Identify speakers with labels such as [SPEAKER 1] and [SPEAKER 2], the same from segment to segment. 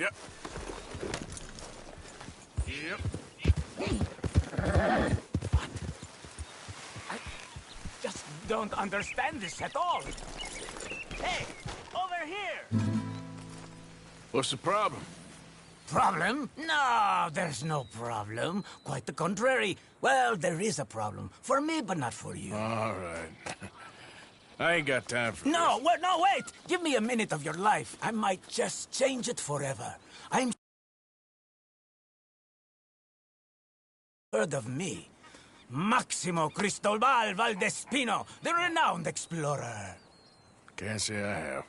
[SPEAKER 1] Yep. Yep.
[SPEAKER 2] I just don't understand this at all. Hey, over here!
[SPEAKER 1] What's the problem?
[SPEAKER 2] Problem? No, there's no problem. Quite the contrary. Well, there is a problem. For me, but not for you.
[SPEAKER 1] All right. I ain't got time for
[SPEAKER 2] No,
[SPEAKER 1] this.
[SPEAKER 2] no, wait! Give me a minute of your life. I might just change it forever. I'm... Heard of me? Maximo Cristobal Valdespino, the renowned explorer.
[SPEAKER 1] Can't say I have.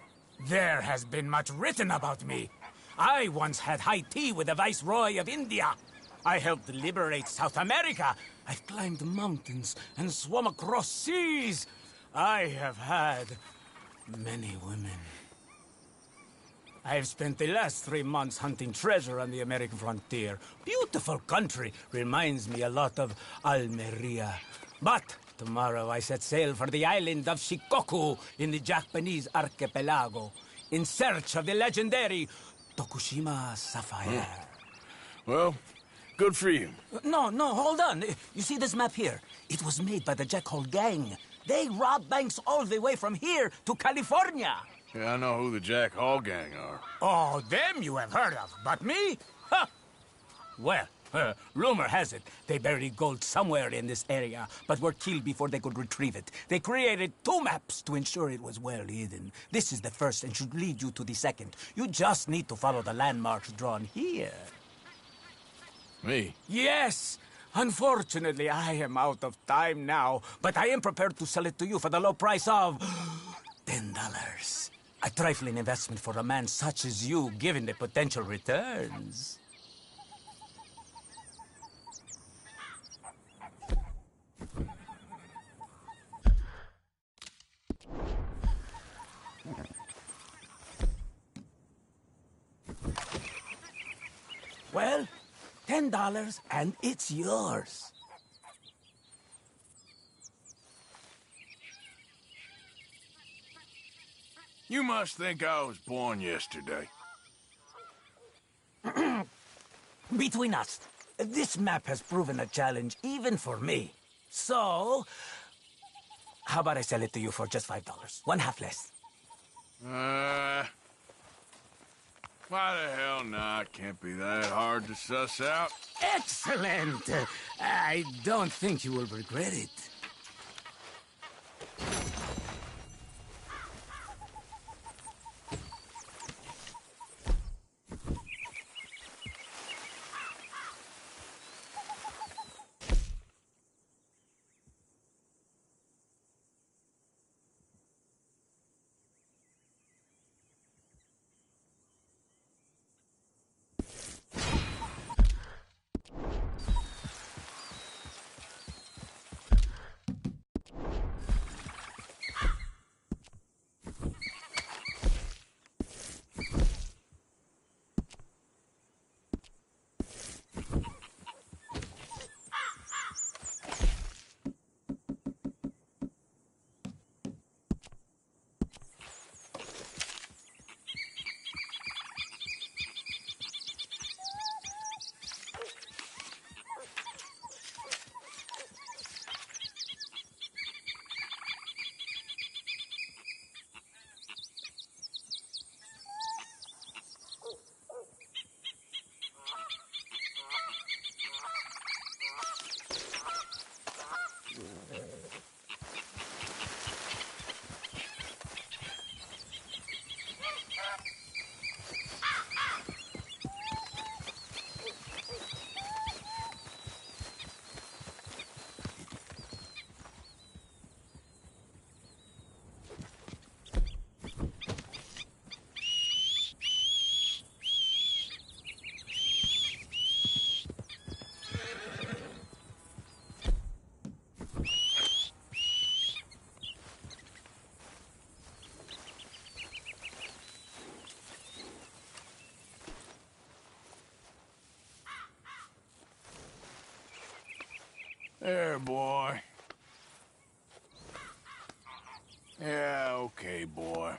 [SPEAKER 2] There has been much written about me. I once had high tea with the Viceroy of India. I helped liberate South America. I've climbed mountains and swum across seas. I have had many women. I've spent the last 3 months hunting treasure on the American frontier. Beautiful country. Reminds me a lot of Almeria. But tomorrow I set sail for the island of Shikoku in the Japanese archipelago in search of the legendary Tokushima sapphire.
[SPEAKER 1] Well, good for you.
[SPEAKER 2] No, hold on. You see this map here? It was made by the Jackhole gang. They rob banks all the way from here to California.
[SPEAKER 1] Yeah, I know who the Jack Hall gang are.
[SPEAKER 2] Oh, them you have heard of, but me? Huh. Well, rumor has it they buried gold somewhere in this area, but were killed before they could retrieve it. They created 2 maps to ensure it was well hidden. This is the first and should lead you to the second. You just need to follow the landmarks drawn here.
[SPEAKER 1] Me?
[SPEAKER 2] Yes! Unfortunately, I am out of time now, but I am prepared to sell it to you for the low price of $10. A trifling investment for a man such as you, given the potential returns. Well, $10 and it's yours.
[SPEAKER 1] You must think I was born yesterday.
[SPEAKER 2] Between us, this map has proven a challenge even for me. So, how about I sell it to you for just $5? One half less.
[SPEAKER 1] Why the hell not? Can't be that hard to suss out.
[SPEAKER 2] Excellent! I don't think you will regret it.
[SPEAKER 1] There, boy. Yeah, okay, boy.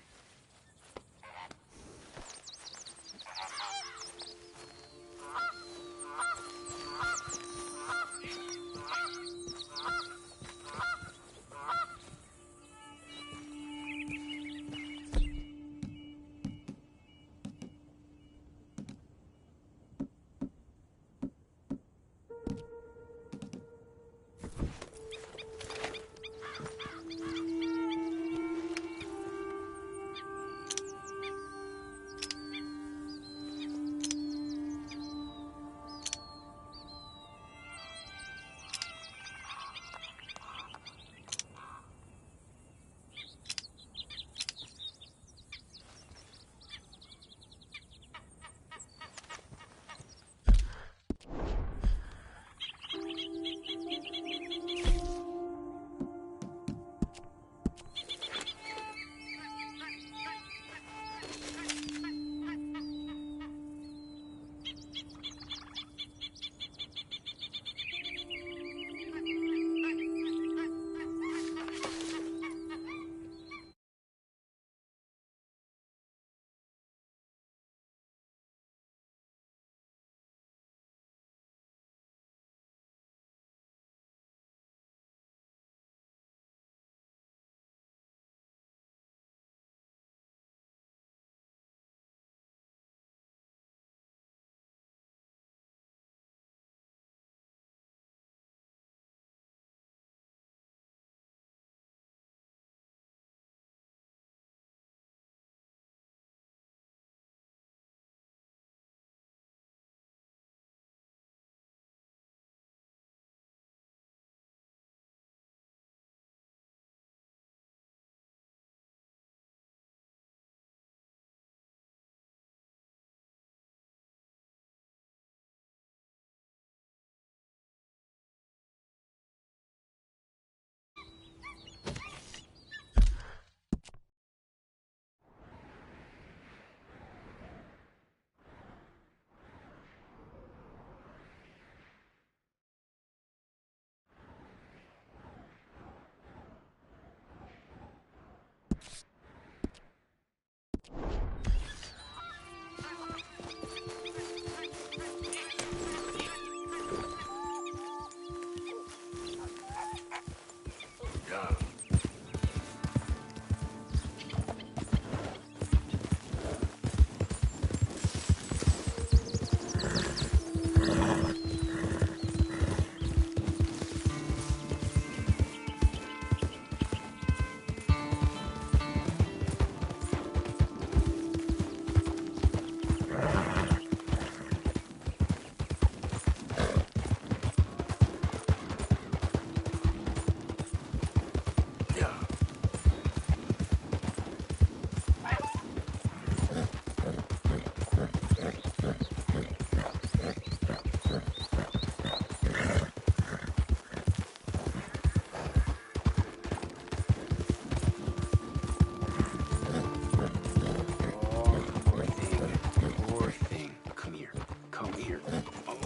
[SPEAKER 3] Poor thing. Come here. Come here. Oh.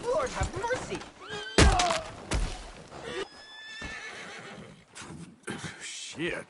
[SPEAKER 3] Lord have mercy!
[SPEAKER 1] Shit.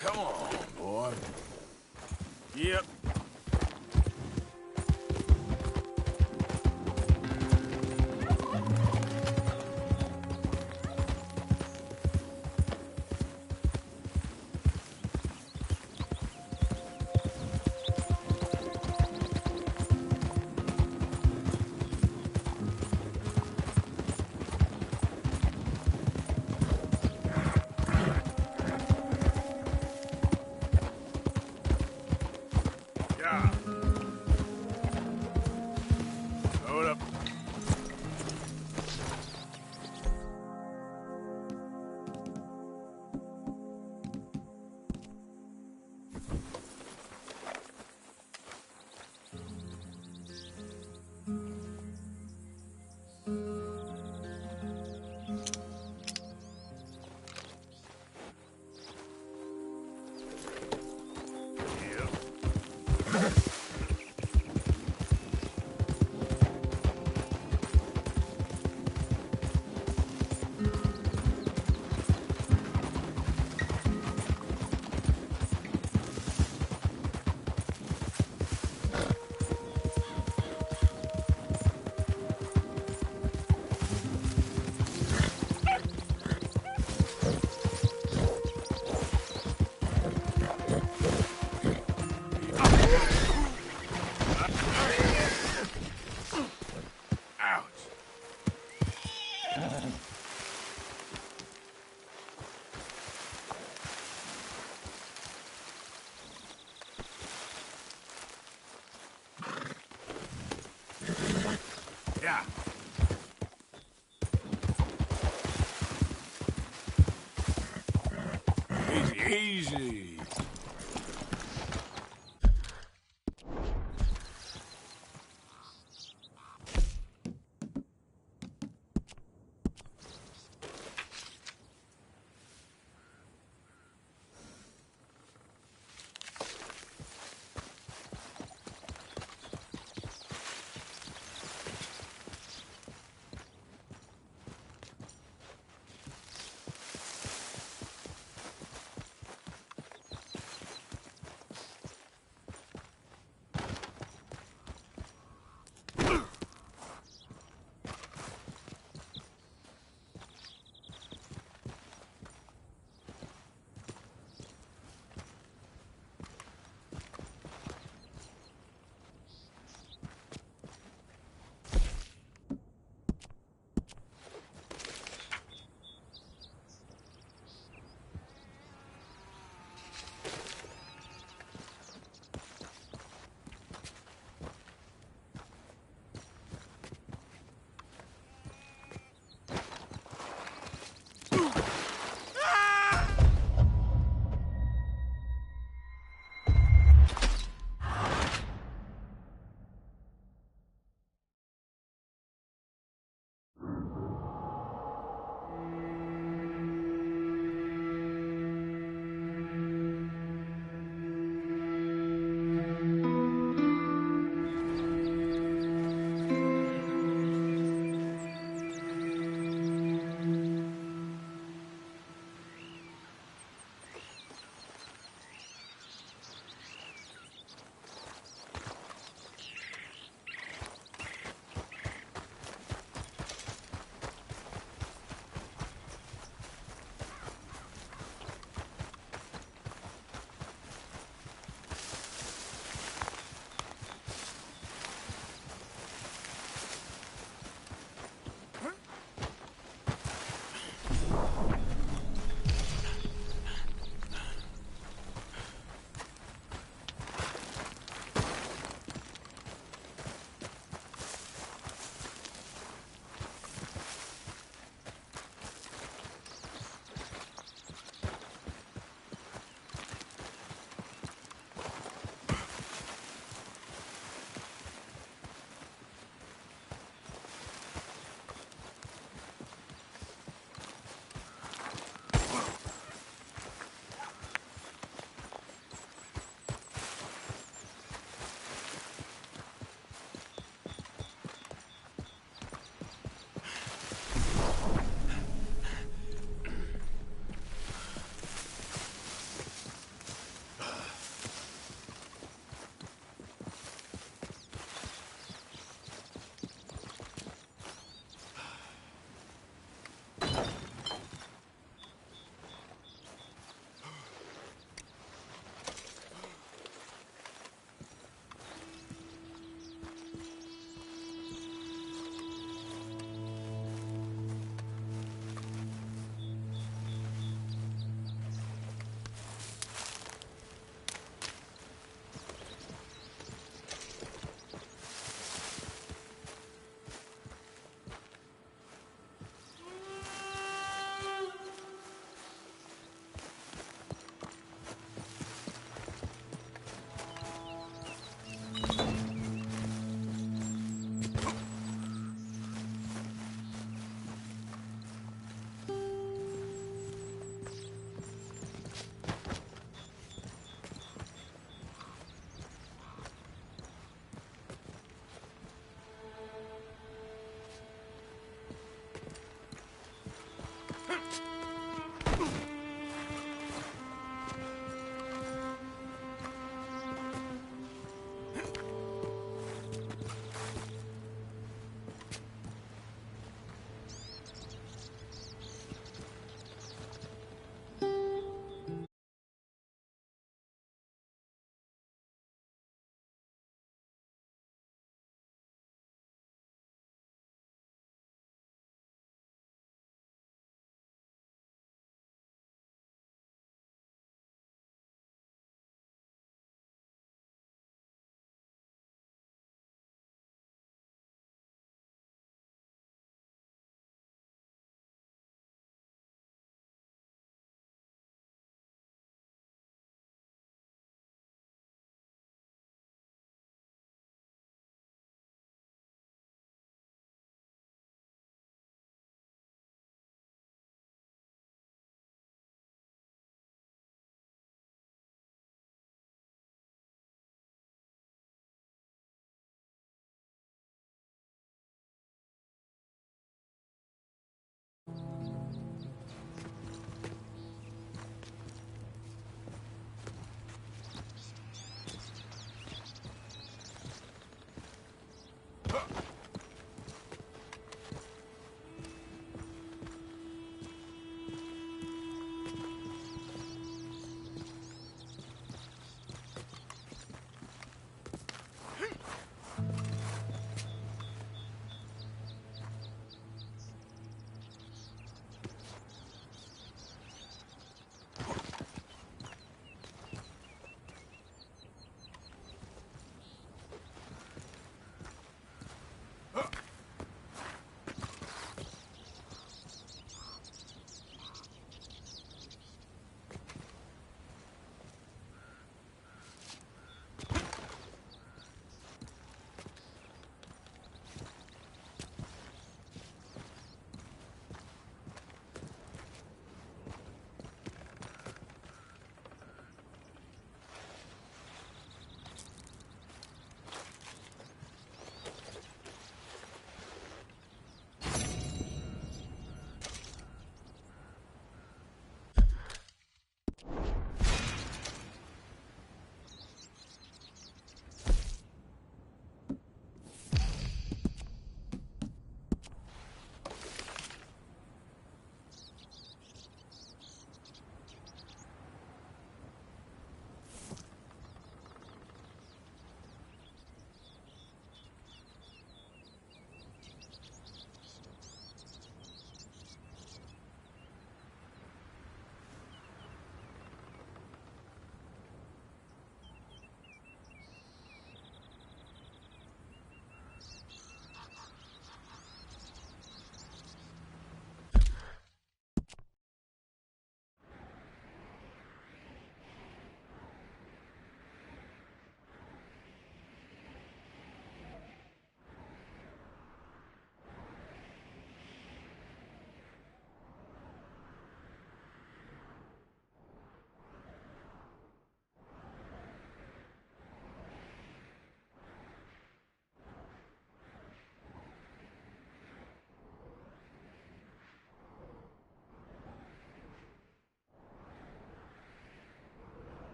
[SPEAKER 1] Come on, boy. Yep. Yeah. Load up. Ouch. Yeah. Easy, easy.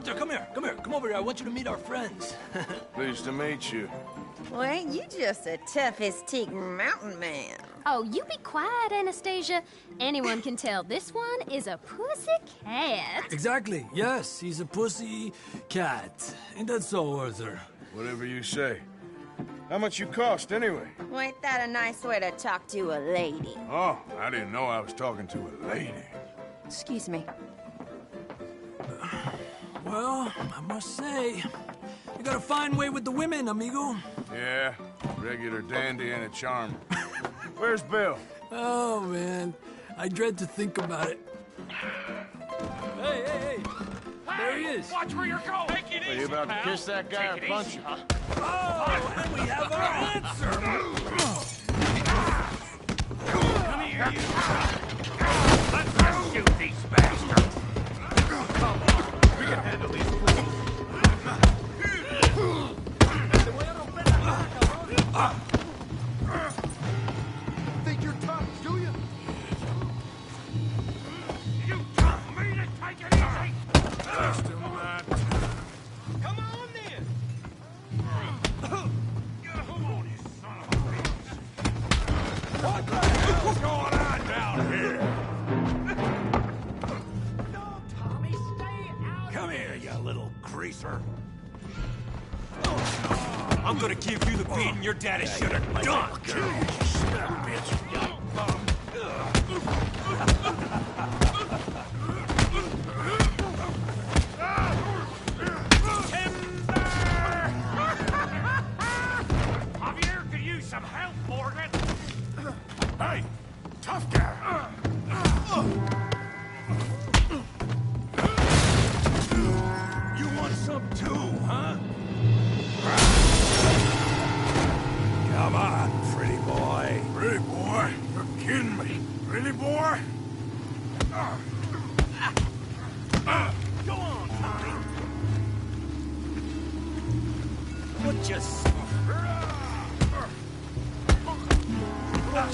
[SPEAKER 4] Arthur, come here. Come here. Come over here. I want you to meet our friends.
[SPEAKER 1] Pleased to meet you.
[SPEAKER 5] Well, ain't you just the toughest teak mountain man?
[SPEAKER 6] Oh, you be quiet, Anastasia. Anyone can tell this one is a pussy cat.
[SPEAKER 4] Exactly. Yes, he's a pussy cat. Ain't that so, Arthur?
[SPEAKER 1] Whatever you say. How much you cost, anyway?
[SPEAKER 5] Well, ain't that a nice way to talk to a lady?
[SPEAKER 1] Oh, I didn't know I was talking to a lady.
[SPEAKER 5] Excuse me.
[SPEAKER 4] Well, I must say, you got a fine way with the women, amigo.
[SPEAKER 1] Yeah, regular dandy and a charmer. Where's Bill?
[SPEAKER 4] Oh, man. I dread to think about it. Hey! There he is.
[SPEAKER 2] Watch where you're going! Take it
[SPEAKER 1] Are you about to kiss that guy or punch him?
[SPEAKER 4] Oh, and we have our answer.
[SPEAKER 2] Come here, you! Let's rescue these bastards! Come on, we can handle these fools.
[SPEAKER 7] Think you're tough, do you?
[SPEAKER 2] You tell me to take it easy!
[SPEAKER 1] Just a minute.
[SPEAKER 2] Come on, then! Come on, you son of a bitch! What the hell's going on down here? No, Tommy, stay out! Come here, you little greaser! I'm gonna give you the beating your daddy should have done! Kill you, son of a bitch! Javier could use some help, Morgan! Hey, tough guy! You want some too, huh? Come on, pretty boy. Pretty boy? You're kidding me. Pretty boy? Go on, Tommy. What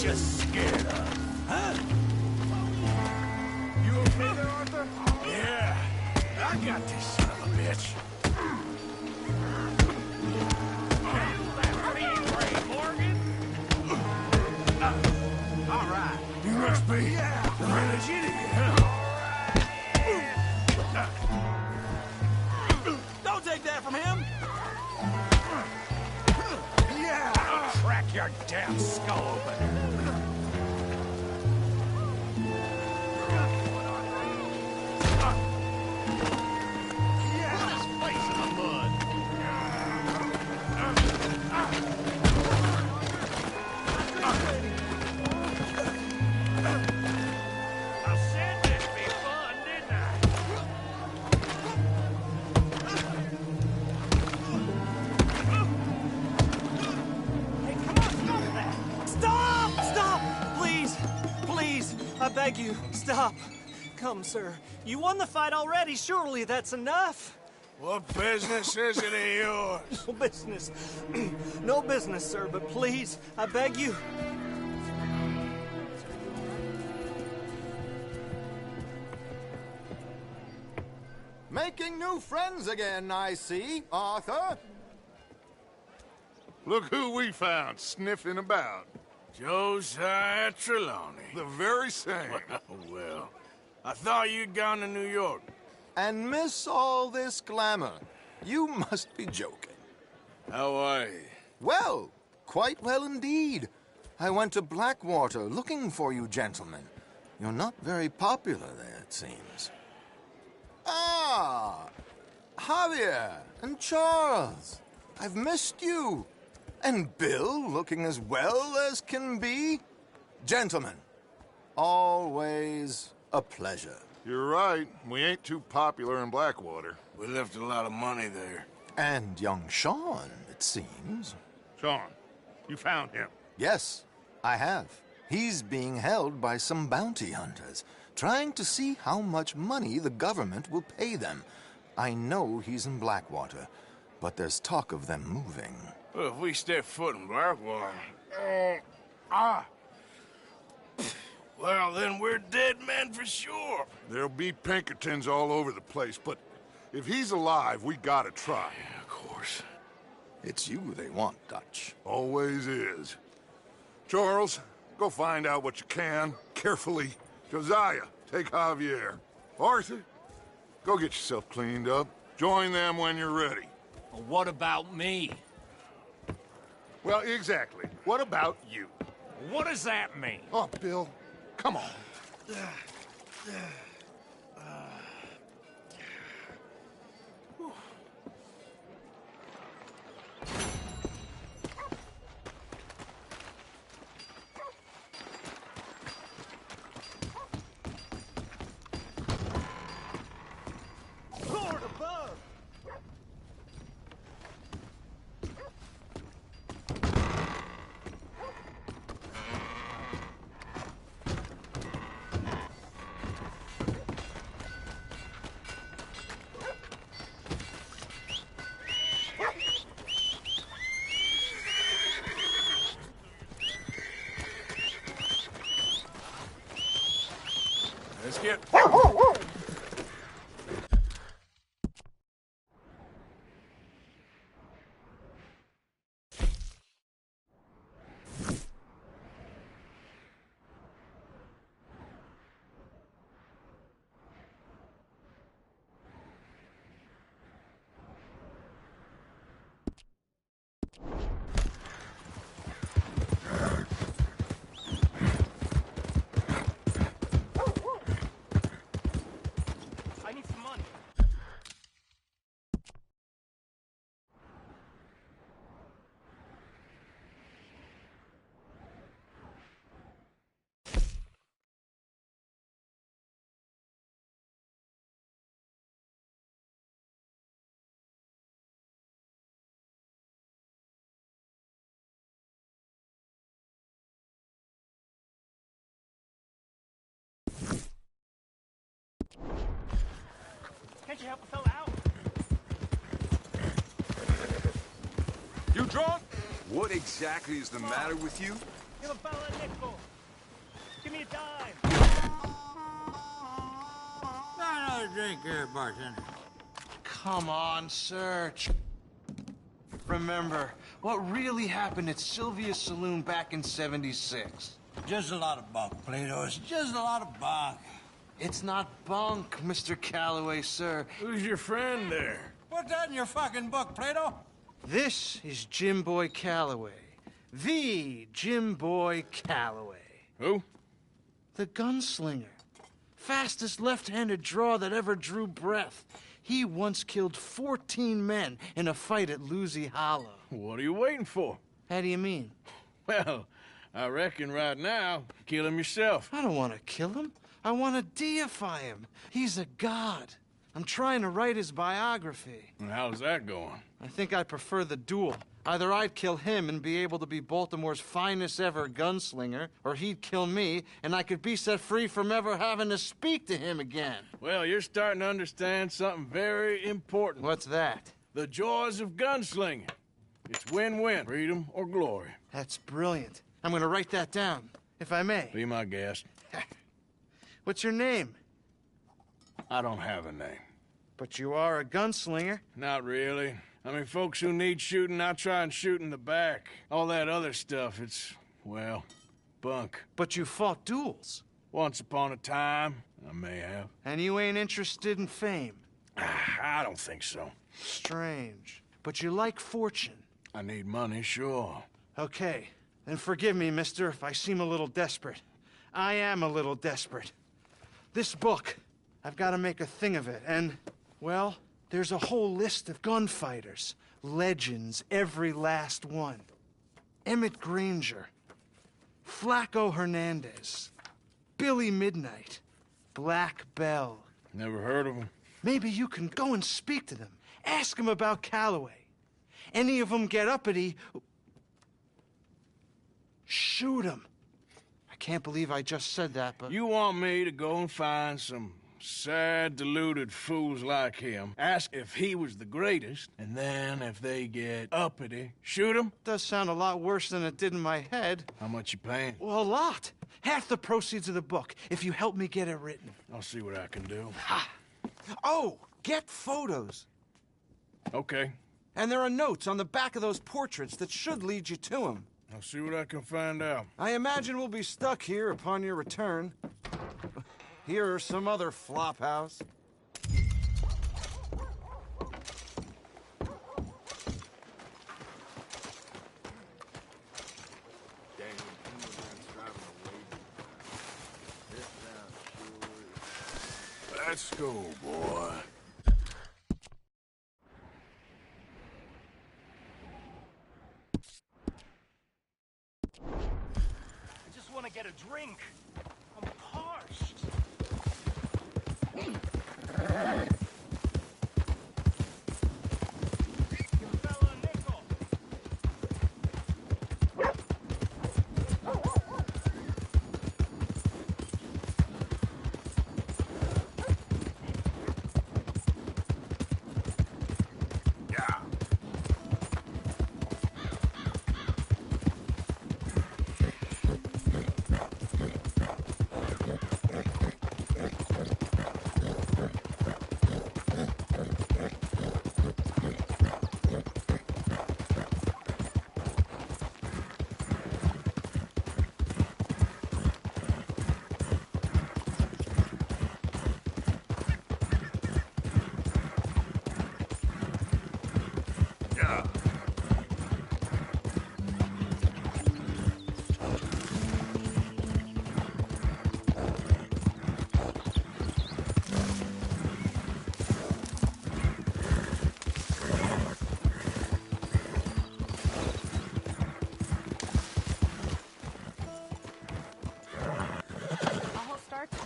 [SPEAKER 2] you scared of, huh? You okay there, Arthur? Yeah. I got this son of a bitch. All right. You must be the village idiot, huh? Don't take that from him. Yeah. I'll crack your damn skull open. Put his face in the mud. I said that'd be fun, didn't I? Hey, come on, stop that!
[SPEAKER 8] Stop! Stop! Please! Please! I beg you, stop. Come, sir. You won the fight already. Surely that's enough.
[SPEAKER 1] What business is it of yours?
[SPEAKER 8] No business. No business, sir, but please, I beg you.
[SPEAKER 7] Making new friends again, I see, Arthur.
[SPEAKER 1] Look who we found sniffing about. Josiah Trelawney. The very same. Well, I thought you'd gone to New York.
[SPEAKER 7] And miss all this glamour. You must be joking.
[SPEAKER 1] How are you?
[SPEAKER 7] Well, quite well indeed. I went to Blackwater looking for you gentlemen. You're not very popular there, it seems. Ah, Javier and Charles. I've missed you. And Bill looking as well as can be. Gentlemen, always a pleasure.
[SPEAKER 9] You're right. We ain't too popular in Blackwater.
[SPEAKER 1] We left a lot of money there.
[SPEAKER 7] And young Sean, it seems.
[SPEAKER 9] Sean, you found him.
[SPEAKER 7] Yes, I have. He's being held by some bounty hunters, trying to see how much money the government will pay them. I know he's in Blackwater, but there's talk of them moving.
[SPEAKER 1] Well, if we step foot in Blackwater... Well, then we're dead men for sure.
[SPEAKER 9] There'll be Pinkertons all over the place, but If he's alive, we gotta try.
[SPEAKER 1] Yeah, of course.
[SPEAKER 7] It's you they want, Dutch.
[SPEAKER 9] Always is. Charles, go find out what you can, carefully. Josiah, take Javier. Arthur, go get yourself cleaned up. Join them when you're ready.
[SPEAKER 2] Well, what about me?
[SPEAKER 9] Well, exactly. What about you?
[SPEAKER 2] What does that mean?
[SPEAKER 9] Oh, Bill, come on.
[SPEAKER 8] Lord above!
[SPEAKER 1] Let's get...
[SPEAKER 8] I need some money. Can't you help a fella out?
[SPEAKER 1] You drunk? What exactly is the matter with you?
[SPEAKER 8] Give a fella a nickel. Give me a dime.
[SPEAKER 10] Another drink here, bartender.
[SPEAKER 11] Come on, sir. Remember, what really happened at Sylvia's Saloon back in '76?
[SPEAKER 10] Just a lot of bunk, Plato. It's just a lot of bunk.
[SPEAKER 11] It's not bunk, Mr. Calloway, sir.
[SPEAKER 1] Who's your friend there?
[SPEAKER 10] Put that in your fucking book, Plato.
[SPEAKER 11] This is Jim Boy Calloway. The Jim Boy Calloway.
[SPEAKER 1] Who?
[SPEAKER 11] The gunslinger. Fastest left-handed draw that ever drew breath. He once killed 14 men in a fight at Lucy Hollow.
[SPEAKER 1] What are you waiting for?
[SPEAKER 11] How do you mean?
[SPEAKER 1] Well, I reckon right now, kill him yourself.
[SPEAKER 11] I don't want to kill him. I want to deify him. He's a god. I'm trying to write his biography.
[SPEAKER 1] And how's that going?
[SPEAKER 11] I think I prefer the duel. Either I'd kill him and be able to be Baltimore's finest ever gunslinger, or he'd kill me and I could be set free from ever having to speak to him again.
[SPEAKER 1] Well, you're starting to understand something very important.
[SPEAKER 11] What's that?
[SPEAKER 1] The joys of gunslinging. It's win-win, freedom or glory.
[SPEAKER 11] That's brilliant. I'm gonna write that down, if I may.
[SPEAKER 1] Be my guest.
[SPEAKER 11] What's your name?
[SPEAKER 1] I don't have a name.
[SPEAKER 11] But you are a gunslinger.
[SPEAKER 1] Not really. I mean, folks who need shooting, I try and shoot in the back. All that other stuff, it's, well, bunk.
[SPEAKER 11] But you fought duels.
[SPEAKER 1] Once upon a time, I may have.
[SPEAKER 11] And you ain't interested in fame.
[SPEAKER 1] I don't think so.
[SPEAKER 11] Strange. But you like fortune.
[SPEAKER 1] I need money, sure.
[SPEAKER 11] Okay. Then forgive me, mister, if I seem a little desperate. I am a little desperate. This book, I've got to make a thing of it, and, well, there's a whole list of gunfighters. Legends, every last one. Emmett Granger, Flaco Hernandez, Billy Midnight, Black Bell.
[SPEAKER 1] Never heard of him.
[SPEAKER 11] Maybe you can go and speak to them. Ask them about Calloway. Any of them get uppity, shoot them. I can't believe I just said that, but...
[SPEAKER 1] You want me to go and find some sad, deluded fools like him, ask if he was the greatest, and then if they get uppity, shoot him?
[SPEAKER 11] Does sound a lot worse than it did in my head.
[SPEAKER 1] How much you paying?
[SPEAKER 11] Well, a lot. Half the proceeds of the book, if you help me get it written.
[SPEAKER 1] I'll see what I can do.
[SPEAKER 11] Ha! Oh, Get photos.
[SPEAKER 1] Okay.
[SPEAKER 11] And there are notes on the back of those portraits that should lead you to him.
[SPEAKER 1] I'll see what I can find out.
[SPEAKER 11] I imagine we'll be stuck here upon your return. Here are some other flophouse.
[SPEAKER 1] Let's go, boy.
[SPEAKER 2] I just want to get a drink. I'm parched. Fella nickel.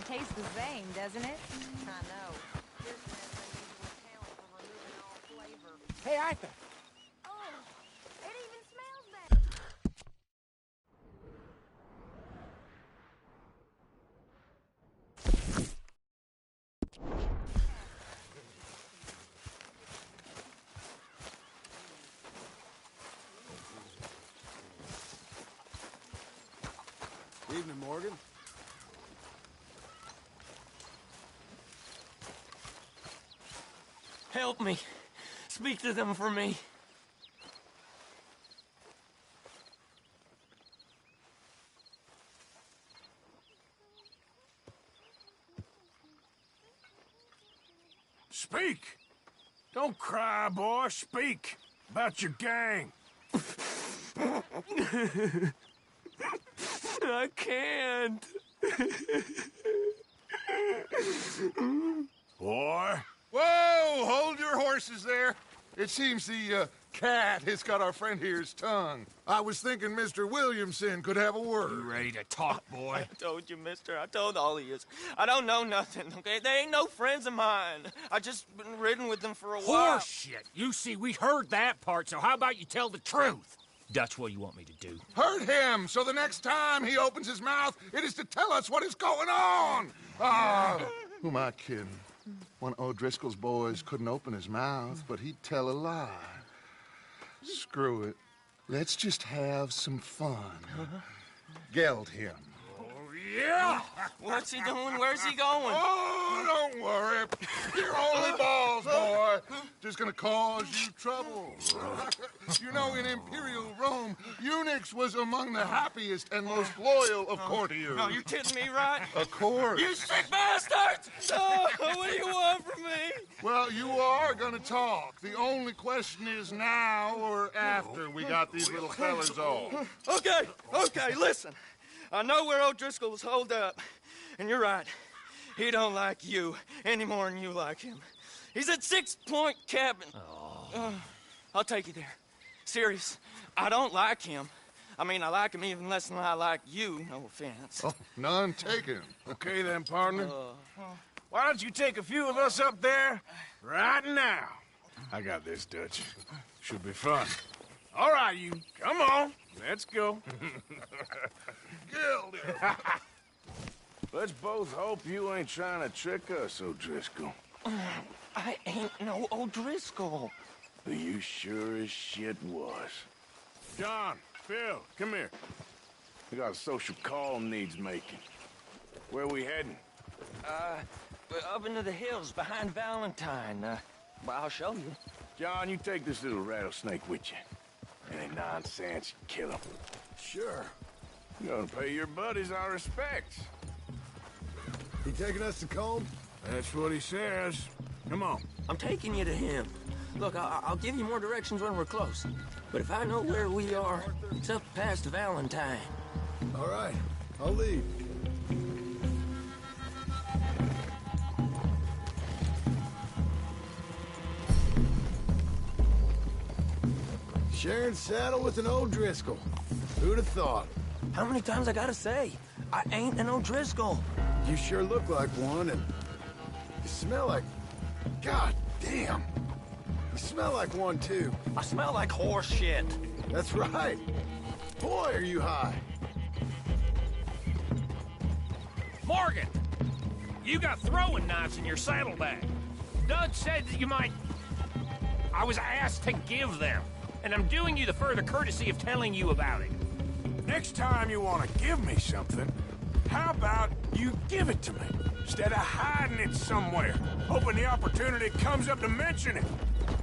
[SPEAKER 5] Tastes the same, doesn't it? I know. Yeastin has unusual talent for removing all flavor.
[SPEAKER 2] Hey, Arthur.
[SPEAKER 5] Oh, it even smells better.
[SPEAKER 1] Evening, Morgan.
[SPEAKER 8] Help me. Speak to them for me.
[SPEAKER 1] Speak! Don't cry, boy. Speak about your gang.
[SPEAKER 8] I can't.
[SPEAKER 1] Boy.
[SPEAKER 9] Whoa! Hold your horses there. It seems the cat has got our friend here's tongue. I was thinking Mr. Williamson could have a word.
[SPEAKER 1] You ready to talk, boy?
[SPEAKER 8] I told you, mister. I told all of you. I don't know nothing, okay? They ain't no friends of mine. I just been riding with them for a while.
[SPEAKER 2] Horseshit! You see, we heard that part, so how about you tell the truth? That's what you want me to do.
[SPEAKER 9] Hurt him, so the next time he opens his mouth, it is to tell us what is going on. Ah, who am I kidding? One of O'Driscoll's boys couldn't open his mouth, but he'd tell a lie. Screw it. Let's just have some fun. Geld him.
[SPEAKER 1] Yeah!
[SPEAKER 8] What's he doing? Where's he going?
[SPEAKER 9] Oh, don't worry. You're only balls, boy. Just gonna cause you trouble. You know, in Imperial Rome, eunuchs was among the happiest and most loyal of courtiers.
[SPEAKER 8] No, you kidding me, right?
[SPEAKER 9] Of course.
[SPEAKER 8] You sick bastards! Oh, what do you want from me?
[SPEAKER 9] Well, you are gonna talk. The only question is now or after we got these little fellas off.
[SPEAKER 8] Okay, listen. I know where O'Driscoll's holed up, and you're right. He don't like you any more than you like him. He's at 6 Point Cabin. I'll take you there. Serious, I don't like him. I mean, I like him even less than I like you, no offense.
[SPEAKER 9] Oh, none taken.
[SPEAKER 1] Okay then, partner. Why don't you take a few of us up there right now? I got this, Dutch. Should be fun. All right, you. Come on. Let's go.
[SPEAKER 9] Geld him.
[SPEAKER 1] Let's both hope you ain't trying to trick us, O'Driscoll.
[SPEAKER 8] I ain't no O'Driscoll.
[SPEAKER 1] But you sure as shit was. John, Phil, come here. We got a social call needs making. Where we heading?
[SPEAKER 8] up into the hills behind Valentine. Well, I'll show you.
[SPEAKER 1] John, you take this little rattlesnake with you. Any nonsense, kill him.
[SPEAKER 12] Sure.
[SPEAKER 1] You're gonna pay your buddies our respects.
[SPEAKER 12] He taking us to Combe?
[SPEAKER 1] That's what he says. Come on.
[SPEAKER 8] I'm taking you to him. Look, I'll give you more directions when we're close. But if I know where we are, it's up past Valentine.
[SPEAKER 12] All right, I'll lead. Sharing saddle with an O'Driscoll. Who'd have thought?
[SPEAKER 8] How many times I gotta say? I ain't an O'Driscoll.
[SPEAKER 12] You sure look like one, and you smell like... God damn. You smell like one, too.
[SPEAKER 8] I smell like horse shit.
[SPEAKER 12] That's right. Boy, are you high.
[SPEAKER 2] Morgan! You got throwing knives in your saddlebag. Dud said that you might... I was asked to give them, and I'm doing you the further courtesy of telling you about it.
[SPEAKER 1] Next time you want to give me something, how about you give it to me, instead of hiding it somewhere, hoping the opportunity comes up to mention it?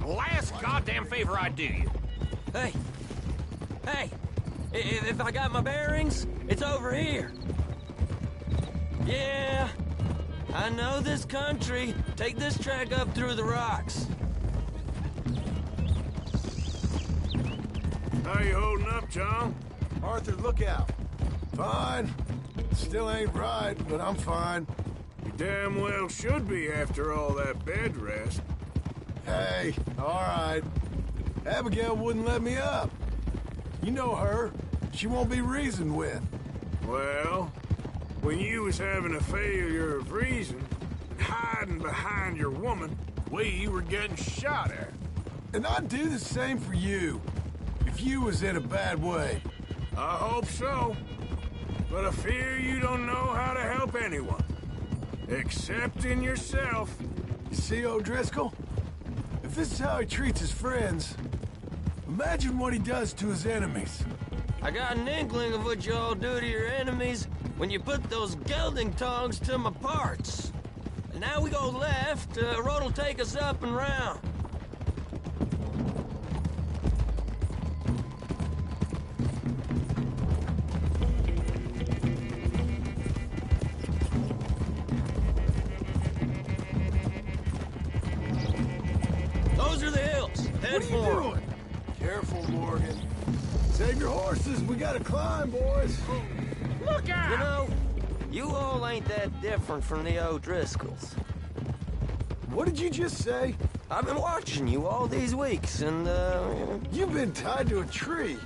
[SPEAKER 2] Last goddamn favor I do you.
[SPEAKER 8] Hey! If I got my bearings, it's over here. Yeah, I know this country. Take this track up through the rocks.
[SPEAKER 1] How you holding up, John?
[SPEAKER 12] Arthur, look out. Fine. Still ain't right, but I'm fine.
[SPEAKER 1] You damn well should be after all that bed rest.
[SPEAKER 12] Hey, all right. Abigail wouldn't let me up. You know her. She won't be reasoned with.
[SPEAKER 1] Well, when you was having a failure of reason, hiding behind your woman, we were getting shot at.
[SPEAKER 12] And I'd do the same for you, if you was in a bad way.
[SPEAKER 1] I hope so. But I fear you don't know how to help anyone. Except in yourself.
[SPEAKER 12] You see, O'Driscoll? If this is how he treats his friends, imagine what he does to his enemies.
[SPEAKER 8] I got an inkling of what you all do to your enemies when you put those gelding tongs to my parts. And now we go left, road'll take us up and round. Those are the hills. Head
[SPEAKER 12] What are you doing? Careful, Morgan. Save your horses. We gotta climb, boys.
[SPEAKER 2] Look out!
[SPEAKER 8] You know, you all ain't that different from the O'Driscolls.
[SPEAKER 12] What did you just say?
[SPEAKER 8] I've been watching you all these weeks, and,
[SPEAKER 12] You've been tied to a tree.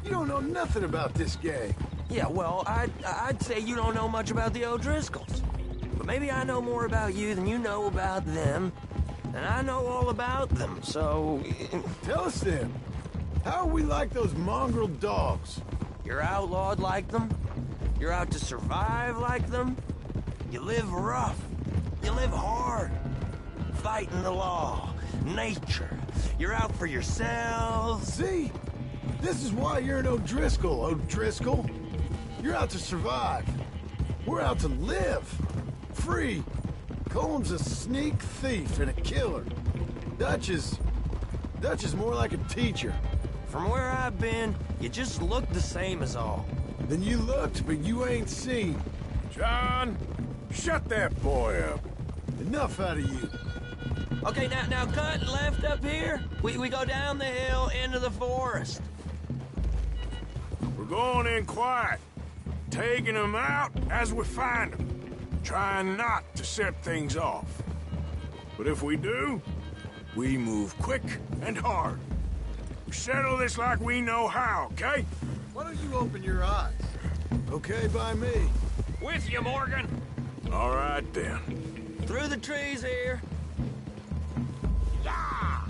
[SPEAKER 12] You don't know nothing about this gang.
[SPEAKER 8] Yeah, well, I'd say you don't know much about the O'Driscolls. But maybe I know more about you than you know about them. And I know all about them, so...
[SPEAKER 12] Tell us then. How are we like those mongrel dogs?
[SPEAKER 8] You're outlawed like them? You're out to survive like them? You live rough. You live hard. Fighting the law. Nature. You're out for yourselves.
[SPEAKER 12] See? This is why you're an O'Driscoll, O'Driscoll. You're out to survive. We're out to live. Free. Coleman's a sneak thief and a killer. Dutch is more like a teacher.
[SPEAKER 8] From where I've been, you just look the same as all.
[SPEAKER 12] Then you looked, but you ain't seen.
[SPEAKER 1] John, shut that boy up.
[SPEAKER 12] Enough out of you.
[SPEAKER 8] Okay, now cut left up here. We go down the hill into the forest.
[SPEAKER 1] We're going in quiet, taking them out as we find them. Trying not to set things off. But if we do, we move quick and hard. We settle this like we know how, okay?
[SPEAKER 12] Why don't you open your eyes? Okay by me.
[SPEAKER 2] With you, Morgan.
[SPEAKER 1] All right, then.
[SPEAKER 8] Through the trees here.
[SPEAKER 2] Yeah!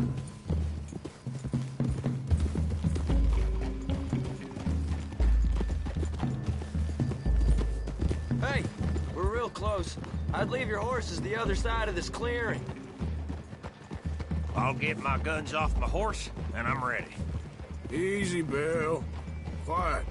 [SPEAKER 8] Hey, we're real close. I'd leave your horses the other side of this clearing.
[SPEAKER 2] I'll get my guns off my horse, and I'm ready.
[SPEAKER 1] Easy, Bill. Quiet.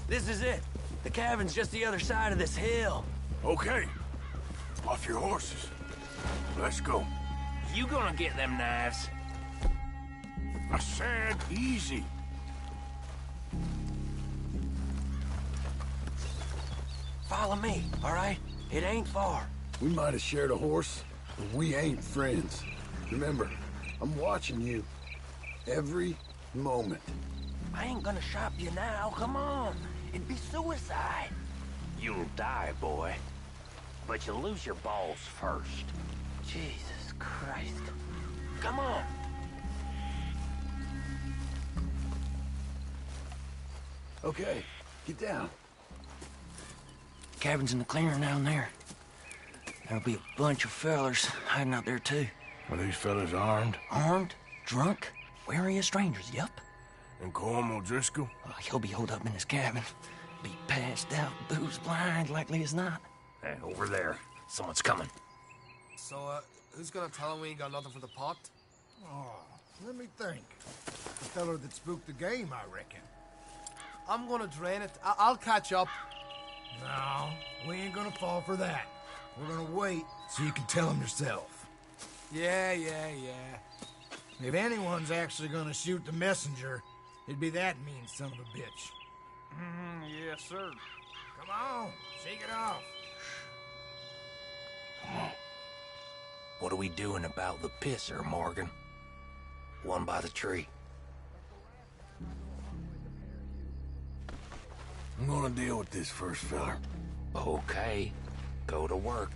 [SPEAKER 8] This is it. The cabin's just the other side of this hill.
[SPEAKER 1] Okay. Off your horses. Let's go.
[SPEAKER 8] You gonna get them knives?
[SPEAKER 1] I said easy.
[SPEAKER 8] Follow me, all right? It ain't far.
[SPEAKER 12] We might have shared a horse, but we ain't friends. Remember, I'm watching you. Every moment.
[SPEAKER 8] I ain't gonna shop you now, come on. It'd be suicide. You'll die, boy. But you'll lose your balls first. Jesus Christ. Come on.
[SPEAKER 12] Okay, get down.
[SPEAKER 8] Cabin's in the clearing down there. There'll be a bunch of fellers hiding out there, too.
[SPEAKER 1] Are these fellas armed?
[SPEAKER 8] Armed? Drunk? Wary of strangers, yup.
[SPEAKER 1] And Colm O'Driscoll?
[SPEAKER 8] He'll be holed up in his cabin. Be passed out, booze blind, likely as not.
[SPEAKER 13] Hey, over there. Someone's coming.
[SPEAKER 14] So, who's gonna tell him we ain't got nothing for the pot?
[SPEAKER 12] Oh, let me think. The feller that spooked the game, I reckon.
[SPEAKER 14] I'm gonna drain it. I'll catch up.
[SPEAKER 12] No, we ain't gonna fall for that. We're gonna wait so you can tell him yourself. Yeah. If anyone's actually gonna shoot the messenger, it'd be that mean son of a bitch.
[SPEAKER 1] Yes, sir.
[SPEAKER 12] Come on, shake it off.
[SPEAKER 13] What are we doing about the pisser, Morgan? One by the tree.
[SPEAKER 1] I'm gonna deal with this first fella.
[SPEAKER 13] Okay. Go to work.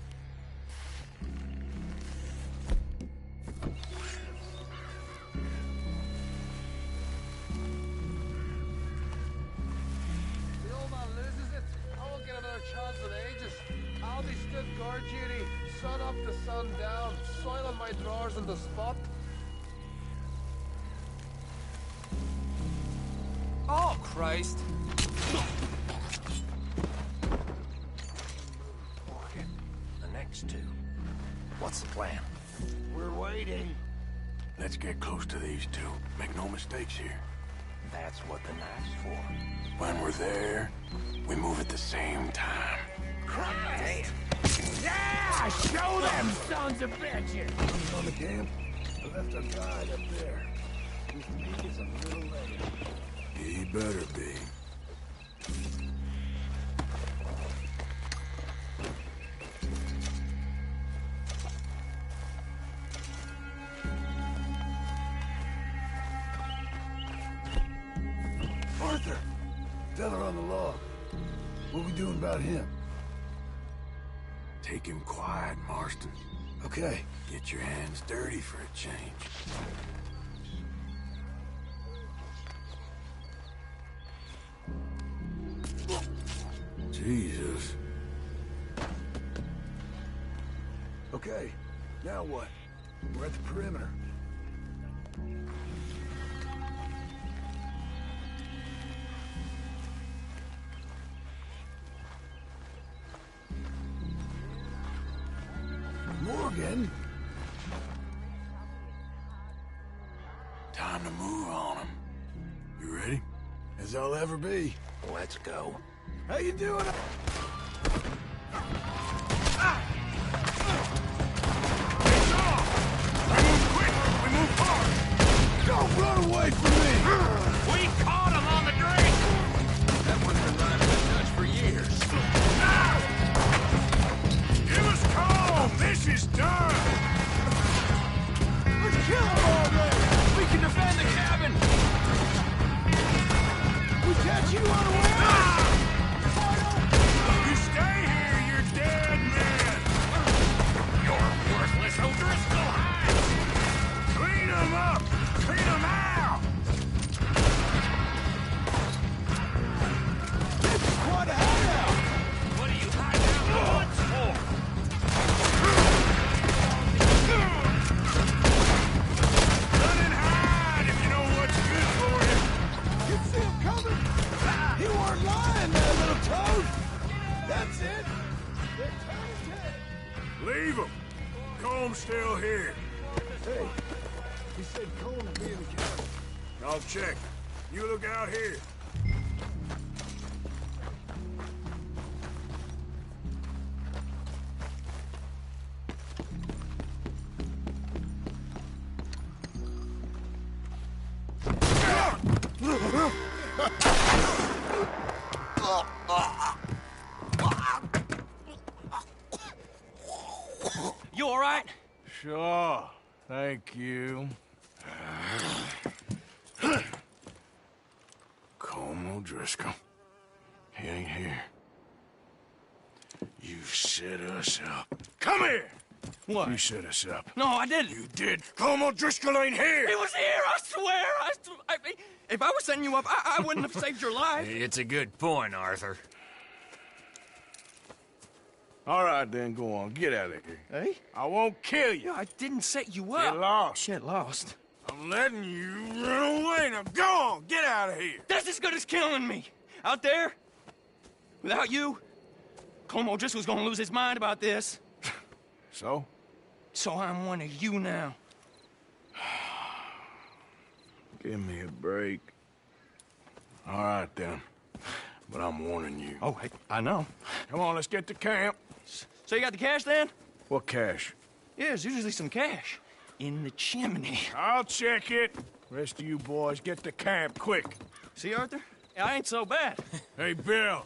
[SPEAKER 14] The old man loses it. I won't get another chance in ages. I'll be stood guard duty, sun up to sun down, soiling my drawers on the spot. Oh, Christ.
[SPEAKER 13] The next two. What's the plan?
[SPEAKER 1] We're waiting. Let's get close to these two. Make no mistakes here.
[SPEAKER 13] That's what the knife's for.
[SPEAKER 1] When we're there, we move at the same time.
[SPEAKER 2] Christ! Yeah! Show them, sons of bitches!
[SPEAKER 12] On the camp, I left our guide up there. His meat is a little late.
[SPEAKER 1] He better be.
[SPEAKER 12] Arthur! Feller on the log. What we doing about him?
[SPEAKER 1] Take him quiet, Marston.
[SPEAKER 12] Okay.
[SPEAKER 1] Get your hands dirty for a change. Jesus.
[SPEAKER 12] Okay, now what? We're at the perimeter. Morgan?
[SPEAKER 1] Time to move on him. You ready?
[SPEAKER 12] As I'll ever be.
[SPEAKER 13] Let's go.
[SPEAKER 12] How you doing? Don't run away from me!
[SPEAKER 2] We caught him on the drink!
[SPEAKER 13] That one's been riding with Dutch for years.
[SPEAKER 1] Give us calm! This is done!
[SPEAKER 12] Let's kill him already!
[SPEAKER 2] We can defend the cabin!
[SPEAKER 12] We catch you unaware!
[SPEAKER 1] You stay here, you're dead men!
[SPEAKER 2] You're worthless O'Driscoll hides!
[SPEAKER 1] Clean them up! Clean them out!
[SPEAKER 12] This is quite a hideout!
[SPEAKER 2] What are you hiding out in the woods for?
[SPEAKER 1] Run and hide if you know what's good for you!
[SPEAKER 12] You see him coming? He weren't lying there, little toad! That's it! They're talented!
[SPEAKER 1] Leave them! Comb's still here.
[SPEAKER 12] Hey, he said Cole would be in the cabin.
[SPEAKER 1] I'll check. You look out here. Sure. Thank you. Colm O'Driscoll. He ain't here. You set us up. Come here!
[SPEAKER 8] What?
[SPEAKER 1] You set us up.
[SPEAKER 8] No, I didn't.
[SPEAKER 1] You did. Colm O'Driscoll ain't here!
[SPEAKER 8] He was here, I swear! If I was setting you up, I wouldn't have saved your life.
[SPEAKER 13] It's a good point, Arthur.
[SPEAKER 1] All right, then, go on. Get out of here.
[SPEAKER 8] Hey?
[SPEAKER 1] I won't kill you.
[SPEAKER 8] Yeah, I didn't set you up.
[SPEAKER 1] Get lost.
[SPEAKER 8] Get lost.
[SPEAKER 1] I'm letting you run away. Now go on. Get out of here.
[SPEAKER 8] That's as good as killing me. Out there, without you, Colm O'Driscoll's gonna lose his mind about this.
[SPEAKER 1] So?
[SPEAKER 8] So I'm one of you now.
[SPEAKER 1] Give me a break. All right, then. But I'm warning you.
[SPEAKER 8] Oh, hey, I know.
[SPEAKER 1] Come on, let's get to camp.
[SPEAKER 8] So you got the cash, then?
[SPEAKER 1] What cash?
[SPEAKER 8] Yeah, there's usually some cash. In the chimney.
[SPEAKER 1] I'll check it. Rest of you boys, get to camp, quick.
[SPEAKER 8] See, Arthur? I ain't so bad.
[SPEAKER 1] Hey, Bill.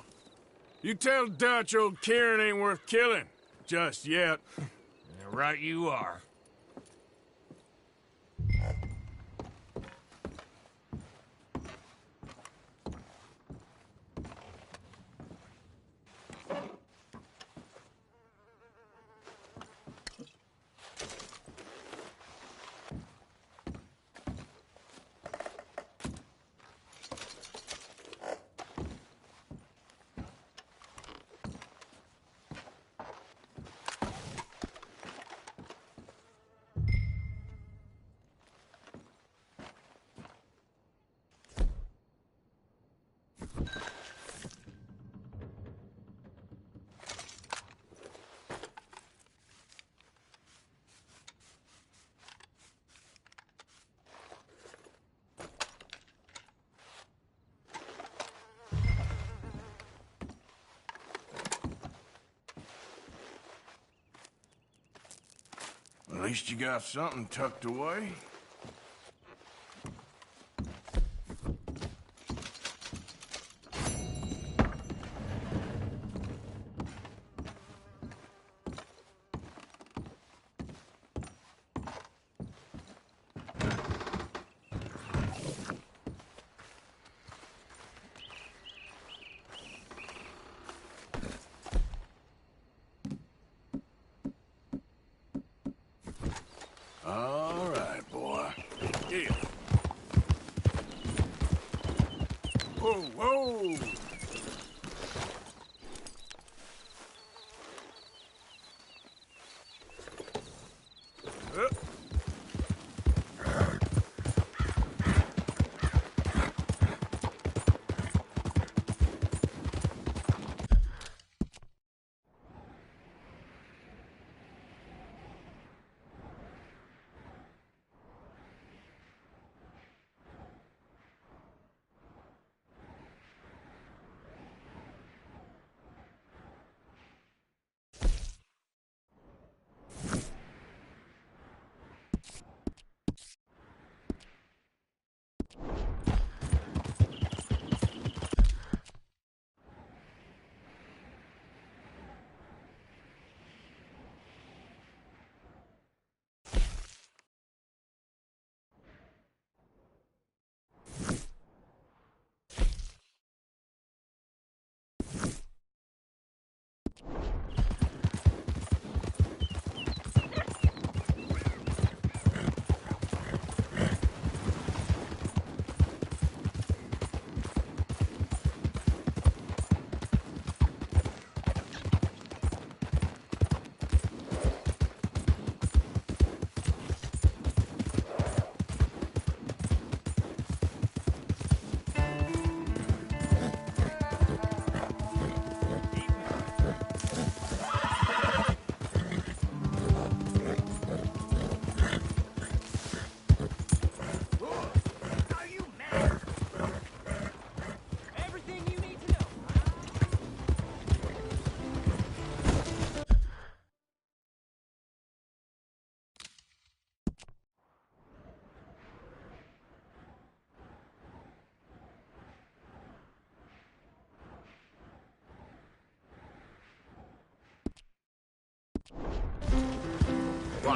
[SPEAKER 1] You tell Dutch old Kieran ain't worth killing. Just yet.
[SPEAKER 13] Right you are.
[SPEAKER 1] At least you got something tucked away. All right, boy.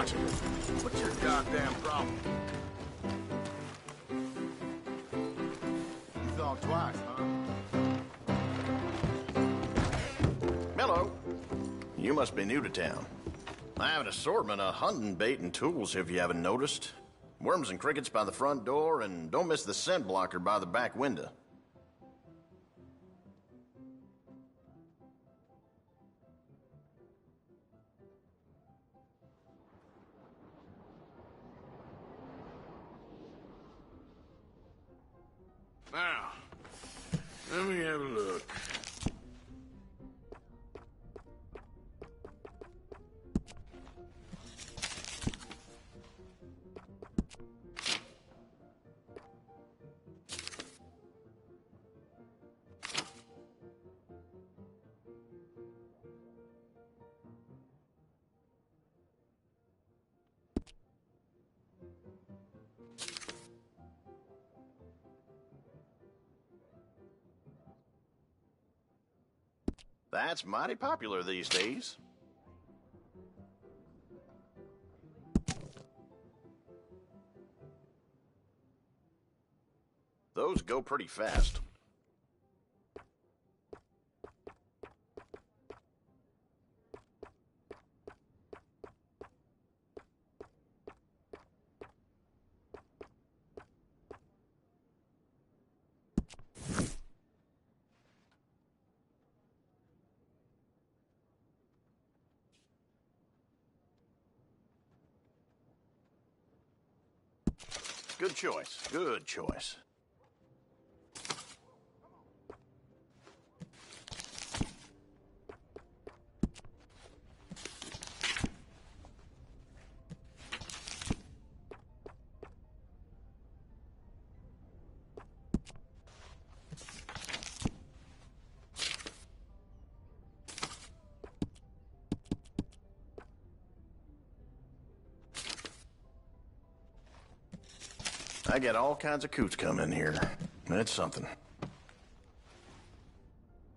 [SPEAKER 1] to. What's your goddamn problem?
[SPEAKER 15] You thought twice, huh?
[SPEAKER 16] Hello. You must be new to town. I have an assortment of hunting bait and tools if you haven't noticed. Worms and crickets by the front door, and don't miss the scent blocker by the back window.
[SPEAKER 1] Now, let me have a look.
[SPEAKER 16] That's mighty popular these days. Those go pretty fast. Good choice. Good choice. I get all kinds of coots coming here. That's something.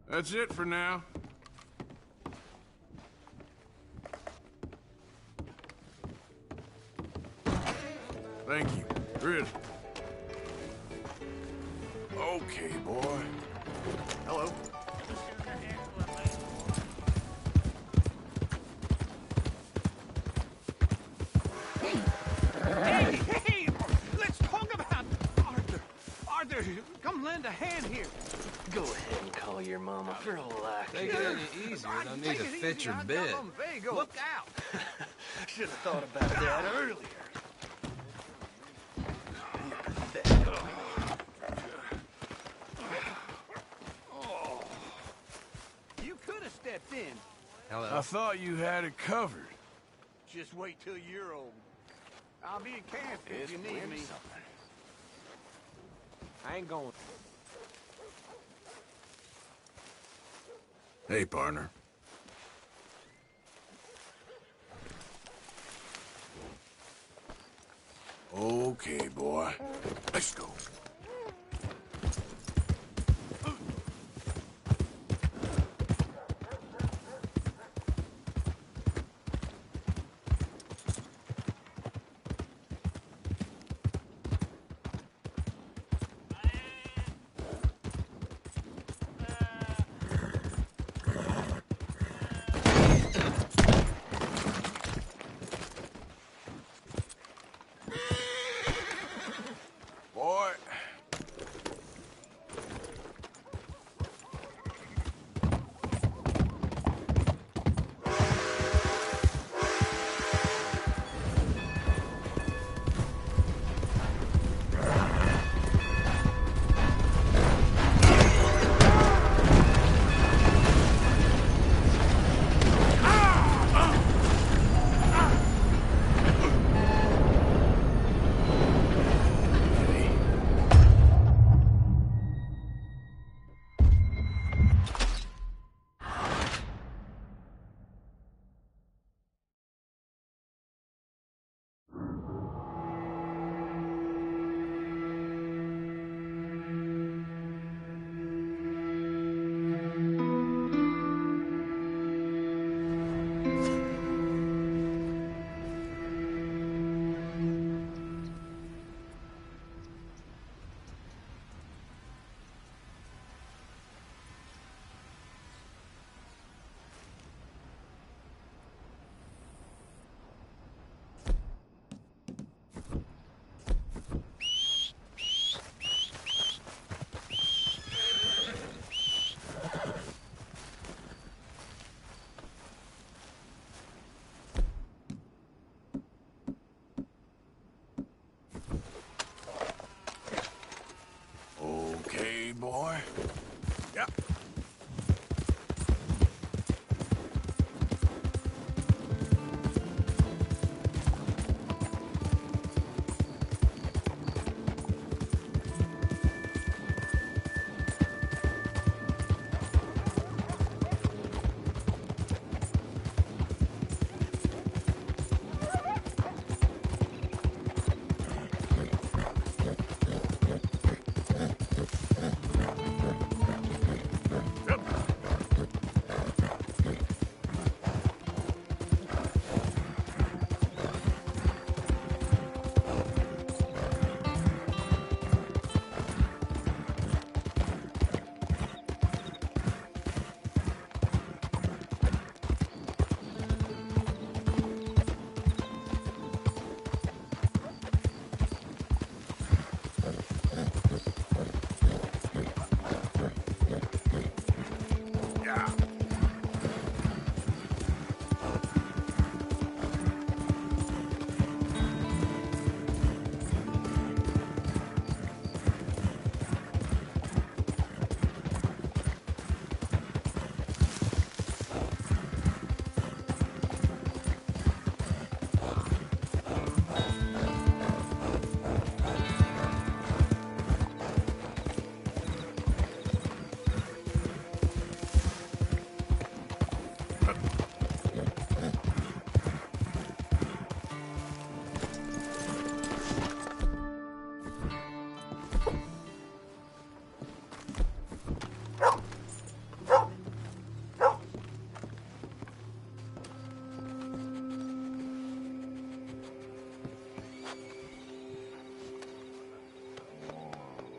[SPEAKER 1] That's it for now. Thank you. Really. Okay, boy.
[SPEAKER 16] Hello.
[SPEAKER 10] Hey! Let's talk about Arthur. Arthur, come lend a hand here.
[SPEAKER 8] Go ahead and call your mama. Relax.
[SPEAKER 17] Take it any easier. Don't need to fit your bed.
[SPEAKER 10] Look out.
[SPEAKER 8] Should have thought about that earlier.
[SPEAKER 10] You could have stepped in.
[SPEAKER 17] Hello.
[SPEAKER 1] I thought you had it covered.
[SPEAKER 10] Just wait till you're old. I'll be in camp if you need me. I ain't going.
[SPEAKER 1] Hey, partner. Okay, boy. Let's go. Boy,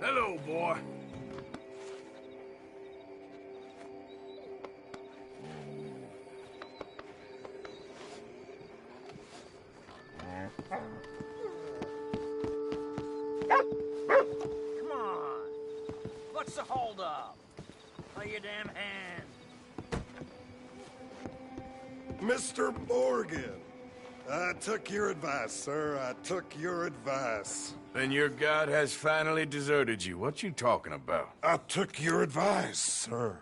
[SPEAKER 1] Hello, boy.
[SPEAKER 18] Come on. What's the holdup? Play your damn hand.
[SPEAKER 19] Mr. Morgan, I took your advice, sir. I took your advice.
[SPEAKER 1] Then your god has finally deserted you. What you talking about?
[SPEAKER 19] I took your advice, sir.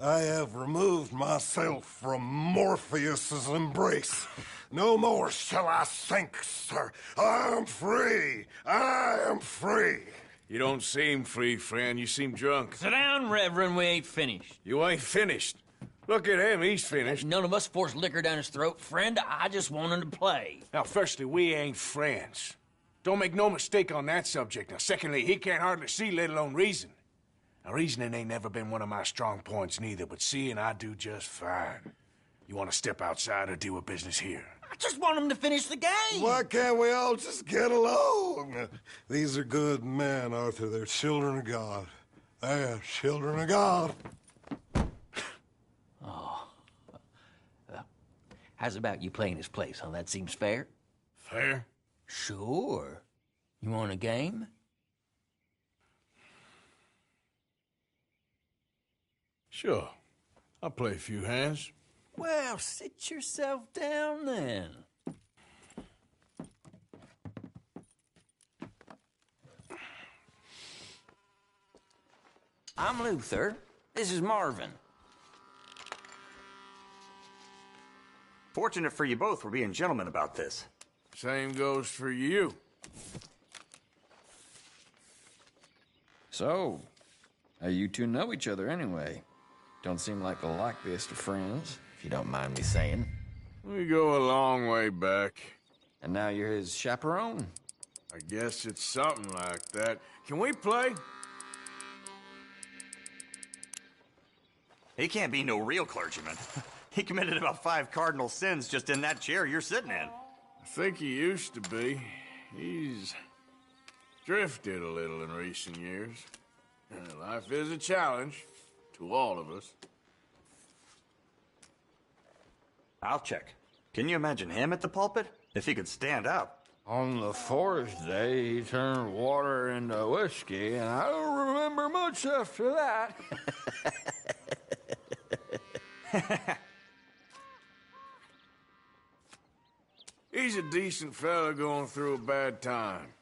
[SPEAKER 19] I have removed myself from Morpheus's embrace. No more shall I sink, sir. I am free. I am free.
[SPEAKER 1] You don't seem free, friend. You seem drunk.
[SPEAKER 18] Sit down, Reverend. We ain't finished.
[SPEAKER 1] You ain't finished. Look at him. He's finished.
[SPEAKER 18] None of us forced liquor down his throat. Friend, I just want him to play.
[SPEAKER 1] Now, firstly, we ain't friends. Don't make no mistake on that subject. Now, secondly, he can't hardly see, let alone reason. Now, reasoning ain't never been one of my strong points neither, but seeing I do just fine. You want to step outside or deal with business here?
[SPEAKER 18] I just want him to finish the game.
[SPEAKER 19] Why can't we all just get along? These are good men, Arthur. They're children of God. They're children of God.
[SPEAKER 18] Oh. How's about you playing his place, huh? That seems fair?
[SPEAKER 1] Fair?
[SPEAKER 18] Sure. You want a game?
[SPEAKER 1] Sure. I'll play a few hands.
[SPEAKER 18] Well, sit yourself down then. I'm Luther. This is Marvin.
[SPEAKER 20] Fortunate for you both for being gentlemen about this.
[SPEAKER 1] Same goes for you.
[SPEAKER 21] So, how you two know each other anyway? Don't seem like the likeliest of friends, if you don't mind me saying.
[SPEAKER 1] We go a long way back.
[SPEAKER 21] And now you're his chaperone?
[SPEAKER 1] I guess it's something like that. Can we play?
[SPEAKER 20] He can't be no real clergyman. He committed about 5 cardinal sins just in that chair you're sitting in.
[SPEAKER 1] I think he used to be. He's drifted a little in recent years. Life is a challenge to all of us.
[SPEAKER 20] I'll check. Can you imagine him at the pulpit? If he could stand up.
[SPEAKER 21] On the 4th day, he turned water into whiskey, and I don't remember much after that.
[SPEAKER 1] He's a decent fella going through a bad time.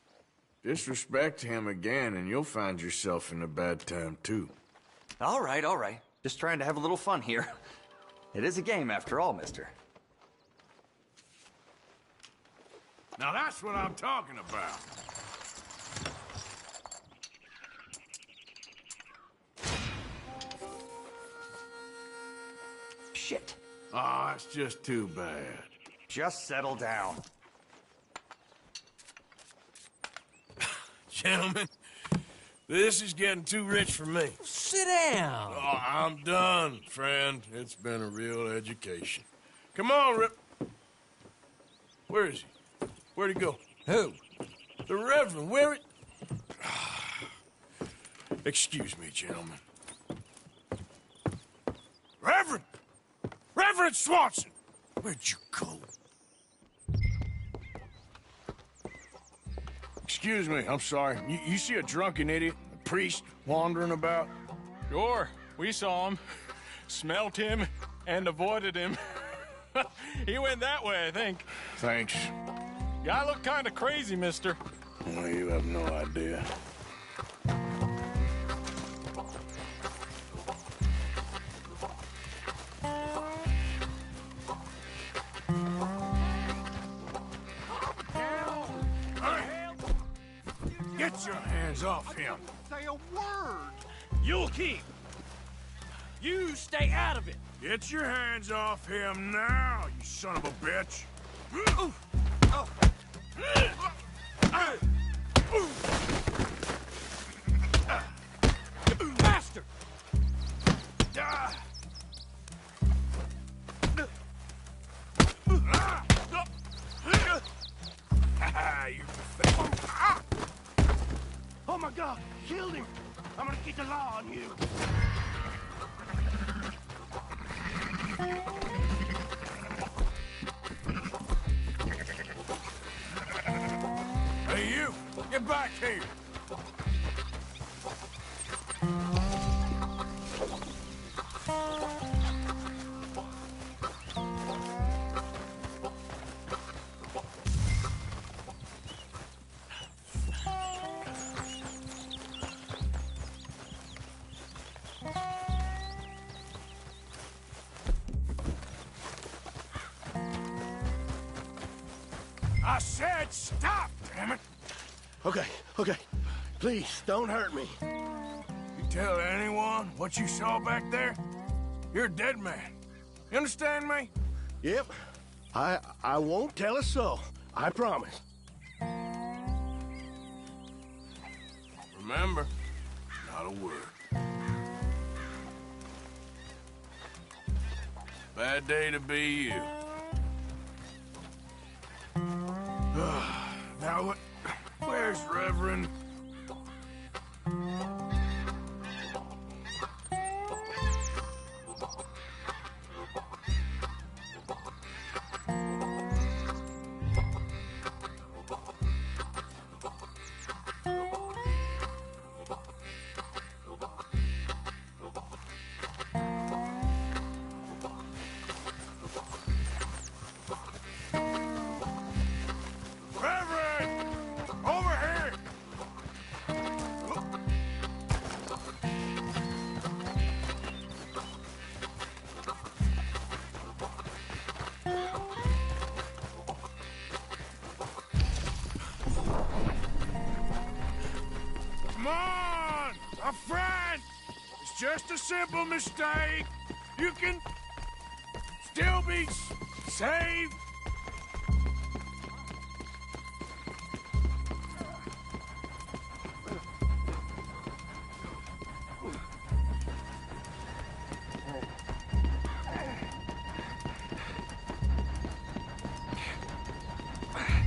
[SPEAKER 1] Disrespect him again, and you'll find yourself in a bad time, too.
[SPEAKER 20] All right, all right. Just trying to have a little fun here. It is a game, after all, mister.
[SPEAKER 1] Now that's what I'm talking about.
[SPEAKER 20] Shit.
[SPEAKER 1] Ah, it's just too bad.
[SPEAKER 20] Just settle down.
[SPEAKER 1] Gentlemen, this is getting too rich for me.
[SPEAKER 18] Sit down.
[SPEAKER 1] Oh, I'm done, friend. It's been a real education. Come on, Rip. Where is he? Where'd he go?
[SPEAKER 18] Who?
[SPEAKER 1] The Reverend. Where it? Excuse me, gentlemen. Reverend! Reverend Swanson! Where'd you go? Excuse me, I'm sorry. You see a drunken idiot, a priest, wandering about?
[SPEAKER 22] Sure, we saw him, smelt him, and avoided him. He went that way, I think.
[SPEAKER 1] Thanks.
[SPEAKER 22] Guy looked kind of crazy, mister.
[SPEAKER 1] Well, you have no idea. Get your hands off him.
[SPEAKER 10] Say a word.
[SPEAKER 1] You'll keep.
[SPEAKER 18] You stay out of it.
[SPEAKER 1] Get your hands off him now, you son of a bitch.
[SPEAKER 18] You bastard!
[SPEAKER 1] You pathetic.
[SPEAKER 10] Oh, my God! Killed him! I'm gonna get the law on you!
[SPEAKER 1] Hey, you! Get back here! I said stop, damn it!
[SPEAKER 10] Okay, okay. Please, don't hurt me.
[SPEAKER 1] You tell anyone what you saw back there, you're a dead man. You understand me?
[SPEAKER 10] Yep. I won't tell a soul. I promise.
[SPEAKER 1] Remember, not a word. Bad day to be you. Now, where's Reverend? Come on, my friend! It's just a simple mistake. You can still be saved.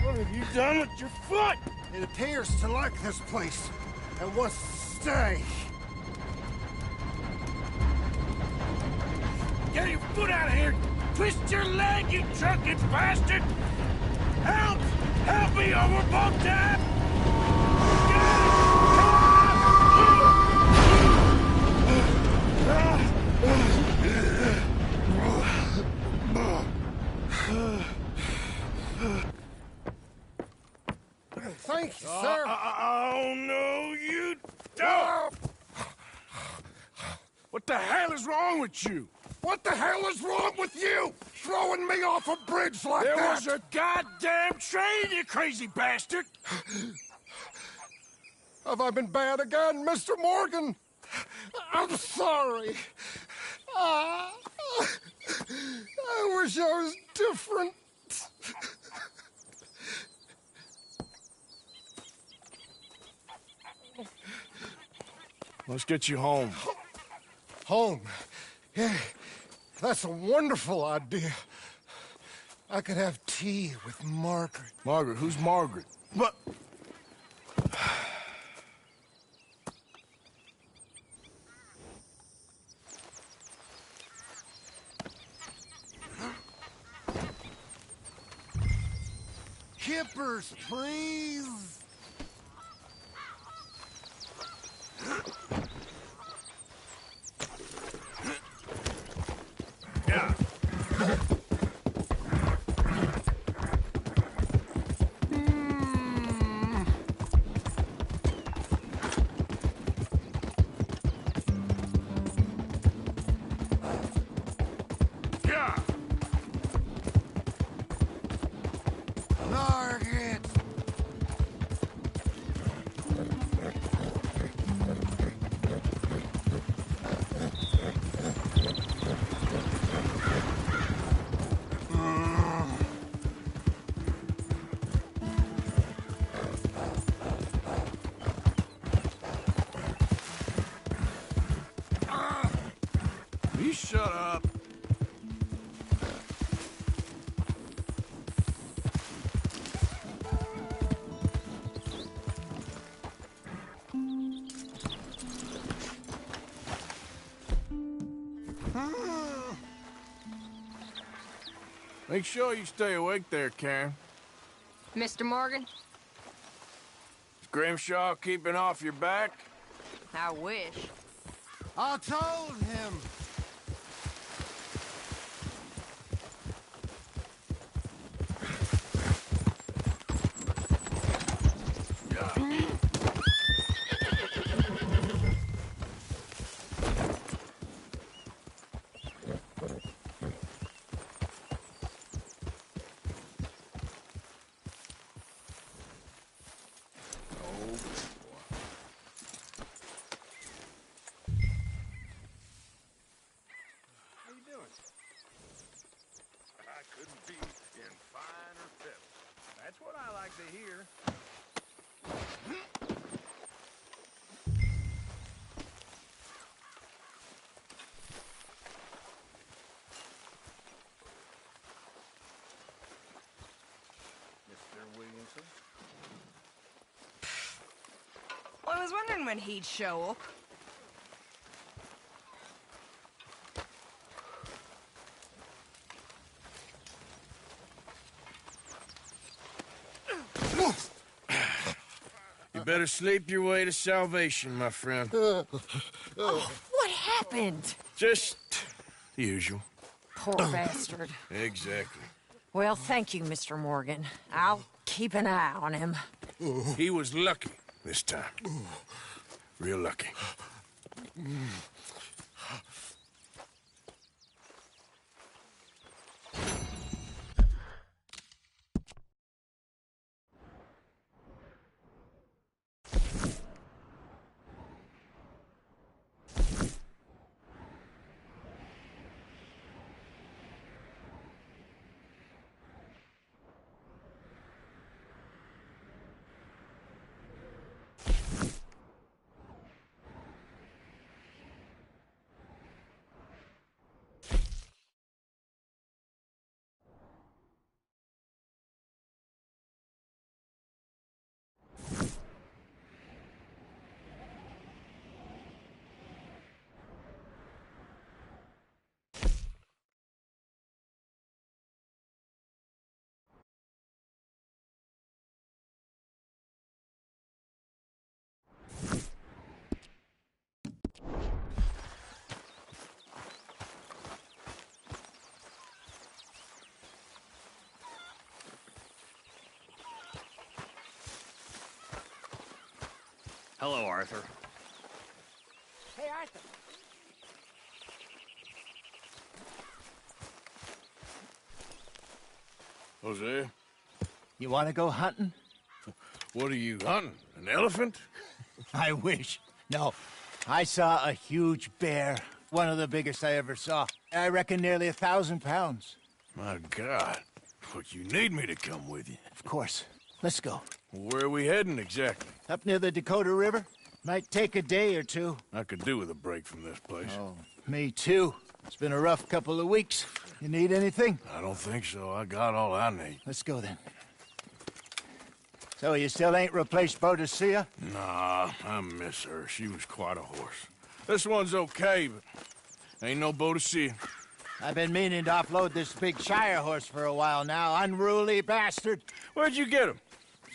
[SPEAKER 1] What have you done with your foot?
[SPEAKER 19] It appears to like this place and wants to stay.
[SPEAKER 1] Get your foot out of here! Twist your leg, you drunken bastard! Help! Help me, or we're both dead!
[SPEAKER 19] Thank you, sir.
[SPEAKER 1] Oh, no, you don't! What the hell is wrong with you?
[SPEAKER 19] What the hell is wrong with you? Throwing me off a bridge like
[SPEAKER 1] There
[SPEAKER 19] that?
[SPEAKER 1] was a goddamn train, you crazy bastard!
[SPEAKER 19] Have I been bad again, Mr. Morgan? I'm sorry. I wish I was different.
[SPEAKER 1] Let's get you home.
[SPEAKER 19] Home? Yeah, that's a wonderful idea. I could have tea with Margaret.
[SPEAKER 1] Margaret? Who's Margaret? What?
[SPEAKER 19] Kippers, please.
[SPEAKER 1] Yeah. Yeah.
[SPEAKER 19] Margaret.
[SPEAKER 1] You shut up. Make sure you stay awake there, Karen.
[SPEAKER 5] Mr. Morgan?
[SPEAKER 1] Is Grimshaw keeping off your back?
[SPEAKER 5] I wish.
[SPEAKER 12] I told him.
[SPEAKER 1] That's what I like to hear.
[SPEAKER 3] Mr. Williamson?
[SPEAKER 5] Well, I was wondering when he'd show up.
[SPEAKER 1] You better sleep your way to salvation, my friend.
[SPEAKER 5] Oh, what happened?
[SPEAKER 1] Just the usual.
[SPEAKER 5] Poor bastard.
[SPEAKER 1] Exactly.
[SPEAKER 5] Well, thank you, Mr. Morgan. I'll keep an eye on him.
[SPEAKER 1] He was lucky this time. Real lucky.
[SPEAKER 20] Hello, Arthur.
[SPEAKER 5] Hey, Arthur.
[SPEAKER 1] Jose?
[SPEAKER 6] You want to go hunting?
[SPEAKER 1] What are you hunting? An elephant?
[SPEAKER 6] I wish. No. I saw a huge bear. One of the biggest I ever saw. I reckon nearly 1,000 pounds.
[SPEAKER 1] My God. But you need me to come with you.
[SPEAKER 6] Of course. Let's go.
[SPEAKER 1] Where are we heading exactly?
[SPEAKER 6] Up near the Dakota River. Might take a day or two.
[SPEAKER 1] I could do with a break from this place.
[SPEAKER 6] Oh, me too. It's been a rough couple of weeks. You need anything?
[SPEAKER 1] I don't think so. I got all I need.
[SPEAKER 6] Let's go then. So you still ain't replaced Boadicea?
[SPEAKER 1] Nah, I miss her. She was quite a horse. This one's okay, but ain't no Boadicea.
[SPEAKER 6] I've been meaning to offload this big Shire horse for a while now. Unruly bastard.
[SPEAKER 1] Where'd you get him?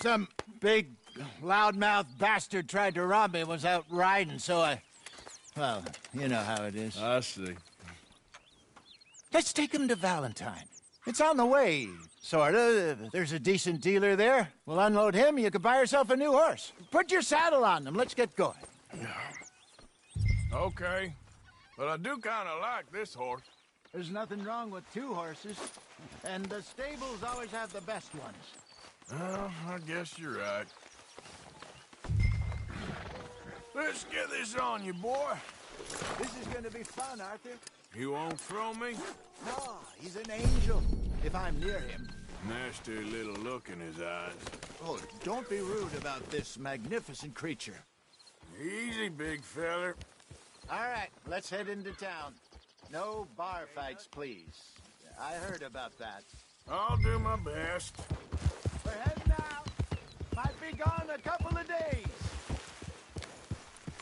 [SPEAKER 6] Some big, loudmouth bastard tried to rob me and was out riding, so I... Well, you know how it is.
[SPEAKER 1] I see.
[SPEAKER 6] Let's take him to Valentine. It's on the way, sorta. There's a decent dealer there. We'll unload him, you can buy yourself a new horse. Put your saddle on them, let's get going.
[SPEAKER 1] Okay. But I do kind of like this horse.
[SPEAKER 6] There's nothing wrong with two horses. And the stables always have the best ones.
[SPEAKER 1] Well, I guess you're right. Let's get this on you, boy.
[SPEAKER 6] This is gonna be fun, Arthur.
[SPEAKER 1] You won't throw me?
[SPEAKER 6] No, he's an angel, if I'm near him.
[SPEAKER 1] Nasty little look in his eyes.
[SPEAKER 6] Oh, don't be rude about this magnificent creature.
[SPEAKER 1] Easy, big feller.
[SPEAKER 6] All right, let's head into town. No bar fights, please. I heard about that.
[SPEAKER 1] I'll do my best.
[SPEAKER 6] We're heading out. Might be gone a couple of days.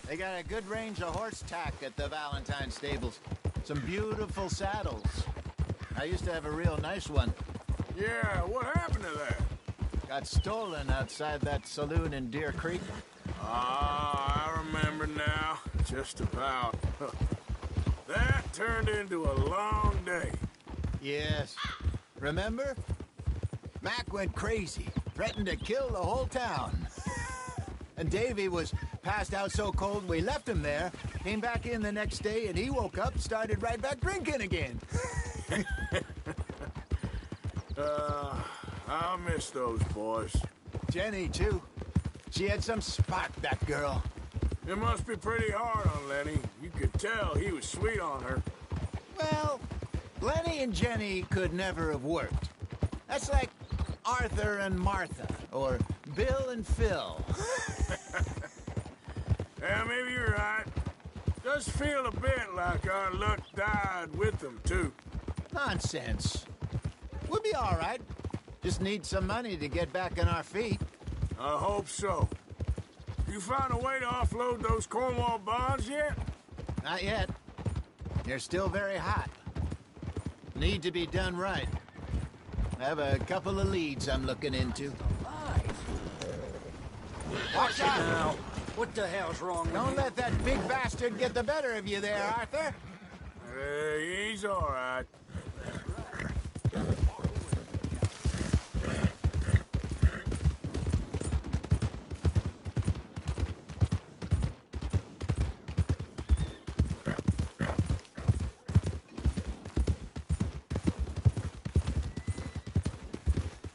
[SPEAKER 6] They got a good range of horse tack at the Valentine stables. Some beautiful saddles. I used to have a real nice one.
[SPEAKER 1] Yeah, what happened to that?
[SPEAKER 6] Got stolen outside that saloon in Deer Creek.
[SPEAKER 1] Ah, I remember now. Just about. That turned into a long day.
[SPEAKER 6] Yes. Remember? Mac went crazy, threatened to kill the whole town. And Davy was passed out so cold we left him there, came back in the next day, and he woke up, started right back drinking again.
[SPEAKER 1] I'll miss those boys.
[SPEAKER 6] Jenny, too. She had some spark, that girl.
[SPEAKER 1] It must be pretty hard on Lenny. You could tell he was sweet on her.
[SPEAKER 6] Well, Lenny and Jenny could never have worked. That's like Arthur and Martha, or Bill and Phil.
[SPEAKER 1] Yeah, maybe you're right. Does feel a bit like our luck died with them, too.
[SPEAKER 6] Nonsense. We'll be all right. Just need some money to get back on our feet.
[SPEAKER 1] I hope so. You found a way to offload those Cornwall bonds yet?
[SPEAKER 6] Not yet. They're still very hot. Need to be done right. I have a couple of leads I'm looking into.
[SPEAKER 18] Watch out now. What the hell's wrong with you?
[SPEAKER 6] Don't let that big bastard get the better of you there, Arthur.
[SPEAKER 1] He's all right.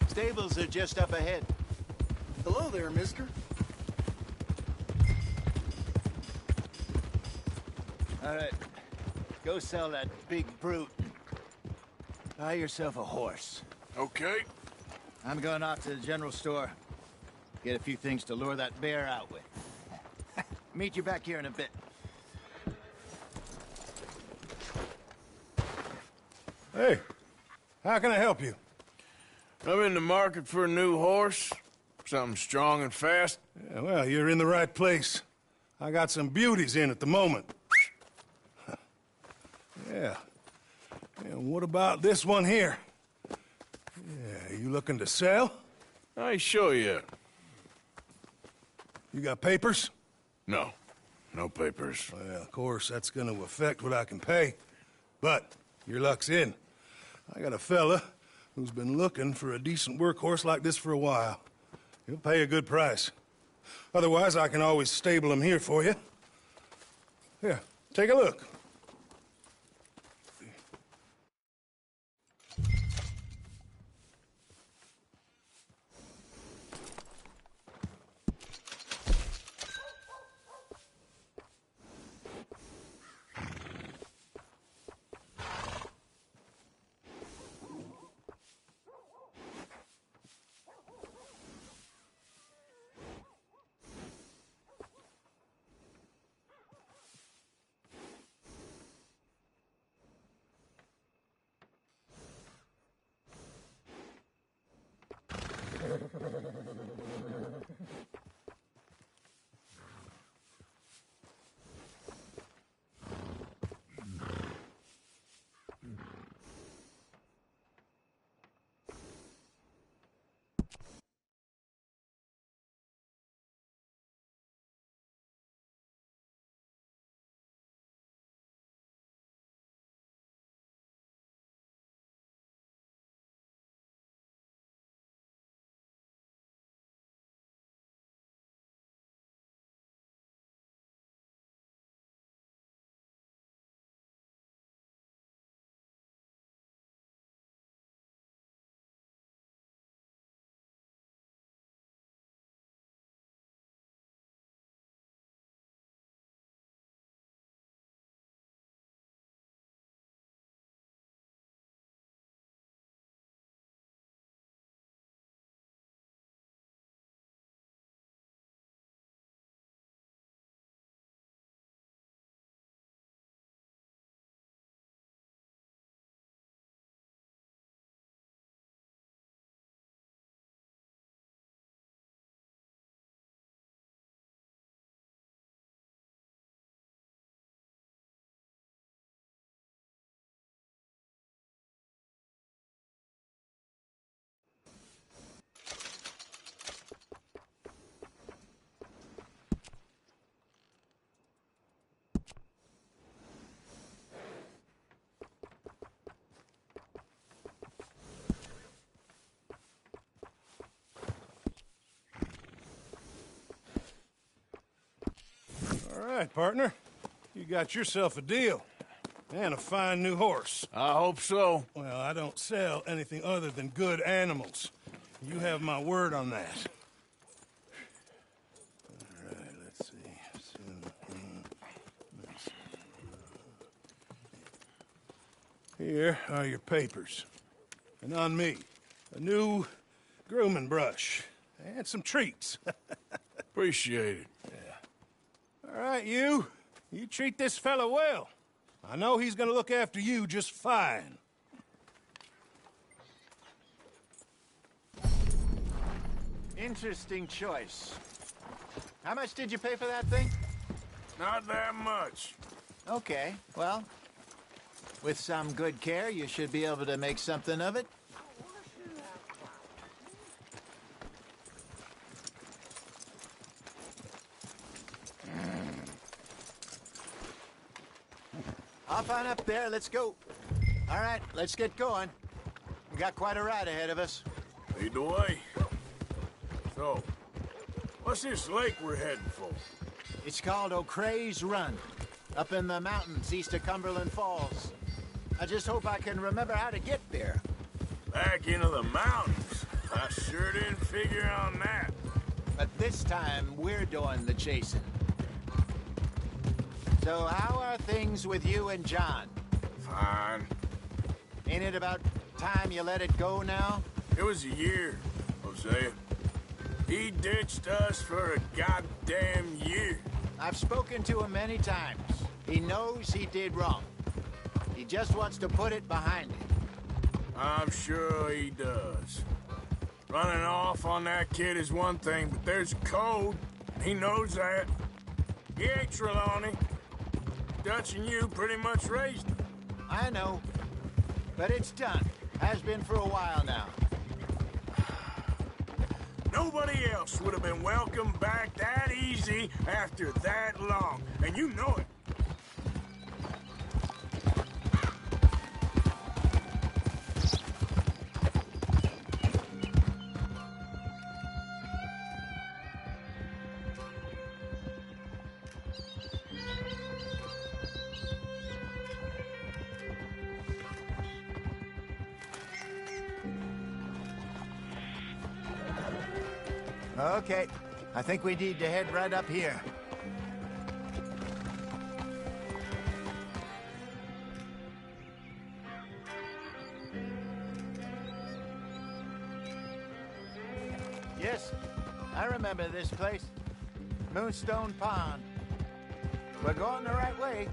[SPEAKER 6] Stables are just up ahead.
[SPEAKER 3] Hello there, mister.
[SPEAKER 6] All right. Go sell that big brute. Buy yourself a horse.
[SPEAKER 1] Okay.
[SPEAKER 6] I'm going off to the general store. Get a few things to lure that bear out with. Meet you back here in a bit.
[SPEAKER 19] Hey, how can I help you?
[SPEAKER 1] I'm in the market for a new horse. Something strong and fast.
[SPEAKER 19] Yeah, well, you're in the right place. I got some beauties in at the moment. Yeah. And what about this one here? Yeah, you looking to sell?
[SPEAKER 1] I show you.
[SPEAKER 19] You got papers?
[SPEAKER 1] No. No papers.
[SPEAKER 19] Well, of course, that's gonna affect what I can pay. But your luck's in. I got a fella who's been looking for a decent workhorse like this for a while. He'll pay a good price. Otherwise, I can always stable him here for you. Here, take a look.
[SPEAKER 4] All right, partner. You got yourself a deal. And a fine new horse.
[SPEAKER 1] I hope so.
[SPEAKER 4] Well, I don't sell anything other than good animals. You have my word on that. All right, let's see. Here are your papers. And on me, a new grooming brush. And some treats.
[SPEAKER 1] Appreciate it.
[SPEAKER 4] Yeah. All right, you. You treat this fella well. I know he's gonna look after you just fine.
[SPEAKER 6] Interesting choice. How much did you pay for that thing?
[SPEAKER 1] Not that much.
[SPEAKER 6] Okay, well, with some good care, you should be able to make something of it. Hop on up there, let's go. All right, let's get going. We got quite a ride ahead of us.
[SPEAKER 1] Lead the way. So, what's this lake we're heading for?
[SPEAKER 6] It's called O'Creagh's Run, up in the mountains east of Cumberland Falls. I just hope I can remember how to get there.
[SPEAKER 1] Back into the mountains? I sure didn't figure on that.
[SPEAKER 6] But this time, we're doing the chasing. So how are things with you and John?
[SPEAKER 1] Fine.
[SPEAKER 6] Ain't it about time you let it go now?
[SPEAKER 1] It was a year, Hosea. He ditched us for a goddamn year.
[SPEAKER 6] I've spoken to him many times. He knows he did wrong. He just wants to put it behind him.
[SPEAKER 1] I'm sure he does. Running off on that kid is one thing, but there's a code. He knows that. He ain't Trelawney. Dutch and you pretty much raised him.
[SPEAKER 6] I know. But it's done. Has been for a while now.
[SPEAKER 1] Nobody else would have been welcomed back that easy after that long. And you know it.
[SPEAKER 6] Okay, I think we need to head right up here. Yes, I remember this place. Moonstone Pond. We're going the right way.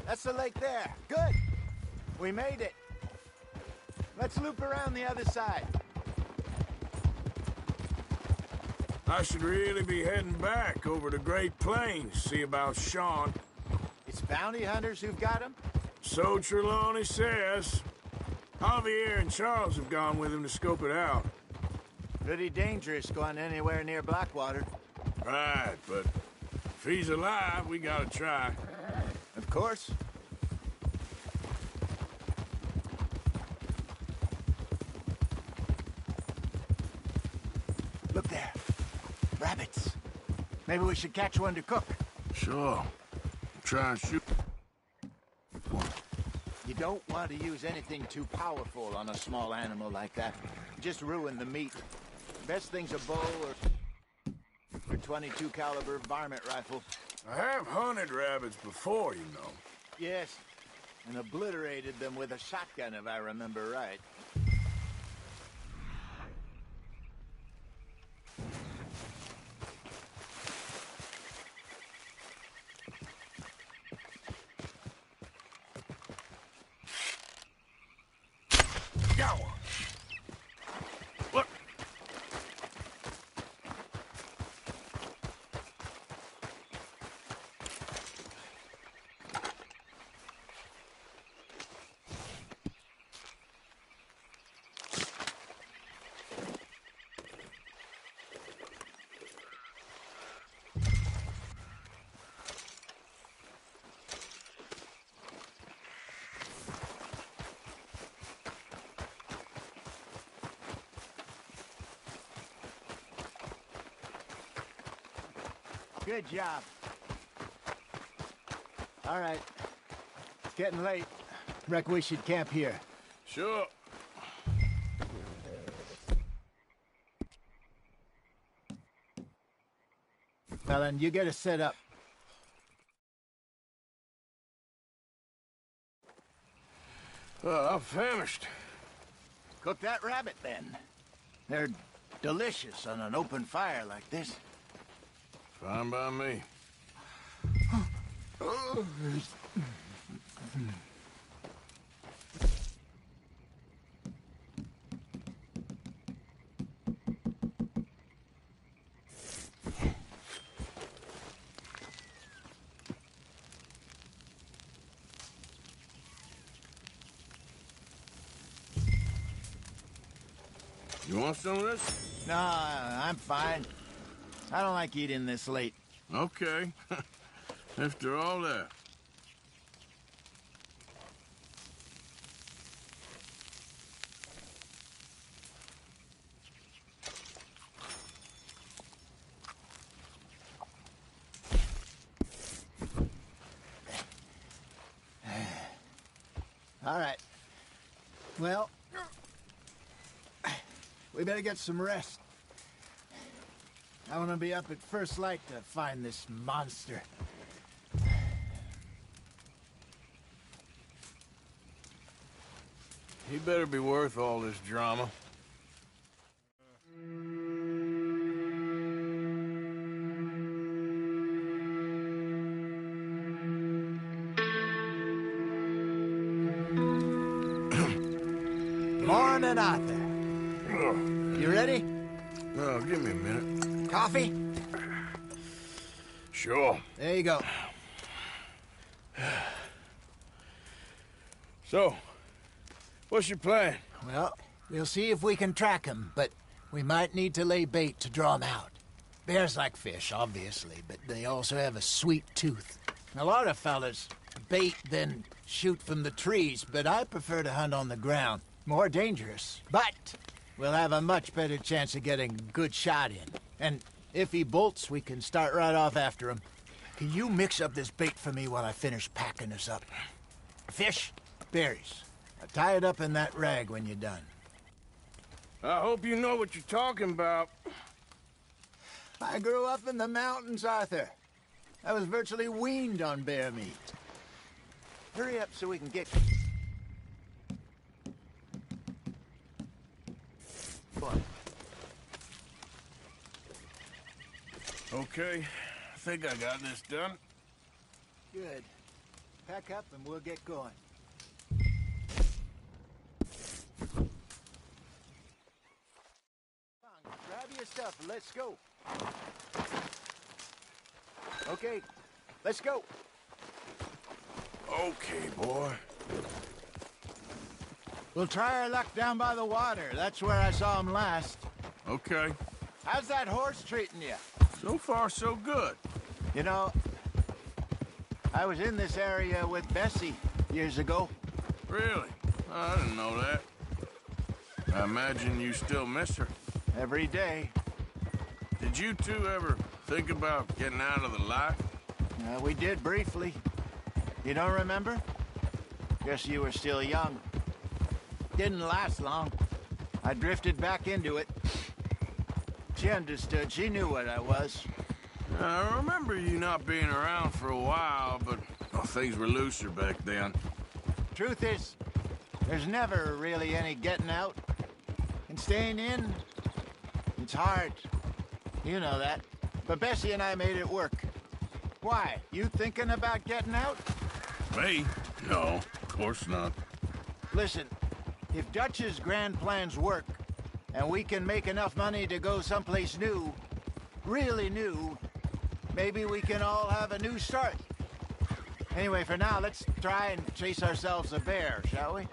[SPEAKER 6] That's the lake there. Good. We made it. Let's loop around the other side.
[SPEAKER 1] I should really be heading back over to Great Plains, see about Sean.
[SPEAKER 6] It's bounty hunters who've got him?
[SPEAKER 1] So Trelawney says. Javier and Charles have gone with him to scope it out.
[SPEAKER 6] Pretty dangerous going anywhere near Blackwater.
[SPEAKER 1] Right, but if he's alive, we gotta try.
[SPEAKER 6] Of course. Look there. Rabbits. Maybe we should catch one to cook.
[SPEAKER 1] Sure. Try and shoot.
[SPEAKER 6] You don't want to use anything too powerful on a small animal like that. Just ruin the meat. Best thing's a bow or .22 caliber varmint rifle.
[SPEAKER 1] I have hunted rabbits before, you know.
[SPEAKER 6] Yes, and obliterated them with a shotgun, if I remember right.
[SPEAKER 1] Got one. Look.
[SPEAKER 6] Good job. All right. It's getting late. Reckon we should camp here.
[SPEAKER 1] Sure.
[SPEAKER 6] Well, then, you get us set up.
[SPEAKER 1] I'm famished.
[SPEAKER 6] Cook that rabbit, then. They're delicious on an open fire like this.
[SPEAKER 1] Fine by me. You want some of this?
[SPEAKER 6] No, I'm fine. I don't like eating this late.
[SPEAKER 1] Okay. After all that.
[SPEAKER 6] All right. Well, we better get some rest. I want to be up at first light to find this monster.
[SPEAKER 1] He better be worth all this drama.
[SPEAKER 6] Morning, Arthur. You ready?
[SPEAKER 1] Oh, give me a minute.
[SPEAKER 6] Coffee?
[SPEAKER 1] Sure.
[SPEAKER 6] There you go.
[SPEAKER 1] So, what's your plan?
[SPEAKER 6] Well, we'll see if we can track him, but we might need to lay bait to draw him out. Bears like fish, obviously, but they also have a sweet tooth. A lot of fellas bait, then shoot from the trees, but I prefer to hunt on the ground. More dangerous, but we'll have a much better chance of getting a good shot in. And if he bolts, we can start right off after him. Can you mix up this bait for me while I finish packing this up? Fish, berries. Tie it up in that rag when you're done.
[SPEAKER 1] I hope you know what you're talking about.
[SPEAKER 6] I grew up in the mountains, Arthur. I was virtually weaned on bear meat. Hurry up so we can get... Go on.
[SPEAKER 1] Okay, I think I got this done.
[SPEAKER 6] Good. Pack up and we'll get going. Grab your stuff and let's go. Okay, let's go.
[SPEAKER 1] Okay, boy.
[SPEAKER 6] We'll try our luck down by the water. That's where I saw him last.
[SPEAKER 1] Okay.
[SPEAKER 6] How's that horse treating you?
[SPEAKER 1] So far, so good.
[SPEAKER 6] You know, I was in this area with Bessie years ago.
[SPEAKER 1] Really? I didn't know that. I imagine you still miss her.
[SPEAKER 6] Every day.
[SPEAKER 1] Did you two ever think about getting out of the life?
[SPEAKER 6] We did briefly. You don't remember? Guess you were still young. Didn't last long. I drifted back into it. She understood. She knew what I was.
[SPEAKER 1] I remember you not being around for a while, but things were looser back then.
[SPEAKER 6] Truth is, there's never really any getting out. And staying in, it's hard. You know that. But Bessie and I made it work. Why? You thinking about getting out?
[SPEAKER 1] Me? No, of course not.
[SPEAKER 6] Listen, if Dutch's grand plans work, and we can make enough money to go someplace new, really new, maybe we can all have a new start. Anyway, for now, let's try and chase ourselves a bear, shall we?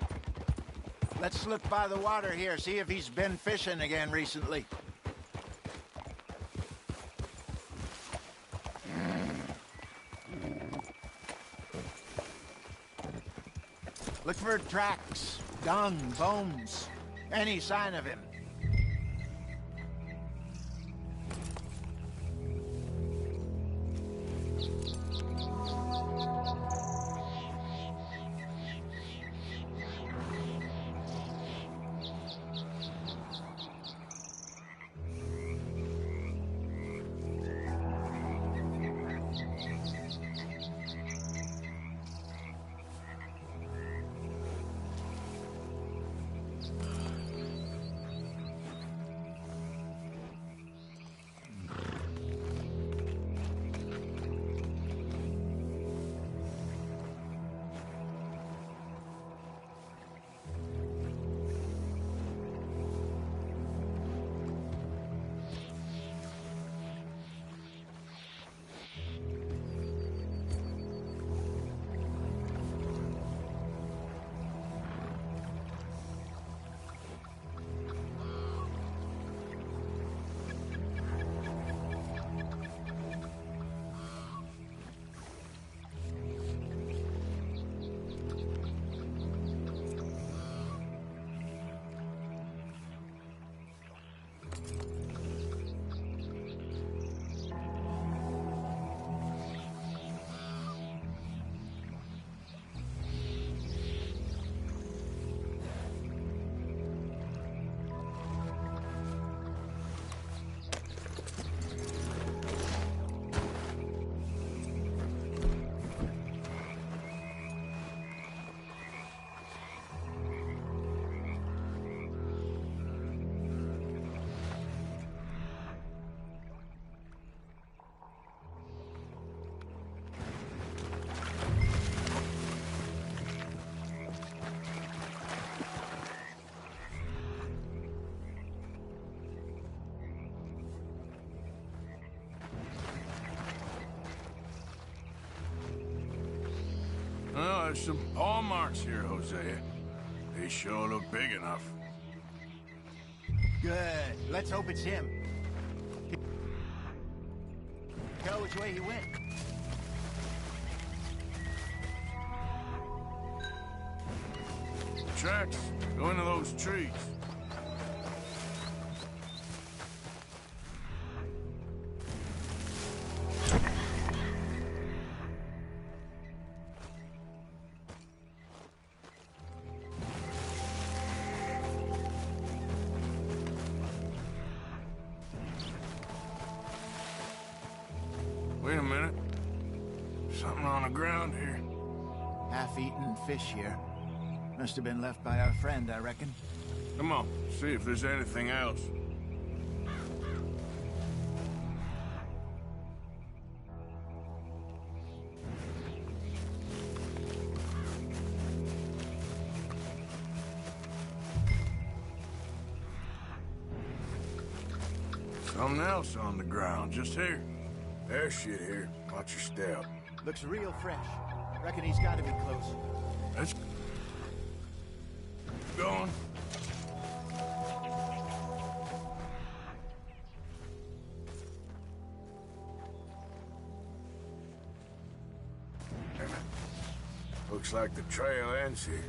[SPEAKER 6] Let's slip by the water here, see if he's been fishing again recently. Look for tracks, dung, bones, any sign of him.
[SPEAKER 1] Well, there's some paw marks here, Hosea. They sure look big enough.
[SPEAKER 6] Good. Let's hope it's him. Tell which way he went.
[SPEAKER 1] Tracks. Go into those trees. Wait a minute. Something on the ground here.
[SPEAKER 6] Half-eaten fish here. Must have been left by our friend, I reckon.
[SPEAKER 1] Come on, see if there's anything else. Something else on the ground, just here. There's shit here. Watch your step.
[SPEAKER 6] Looks real fresh. Reckon he's got to be close.
[SPEAKER 1] Let's going. Looks like the trail ends here.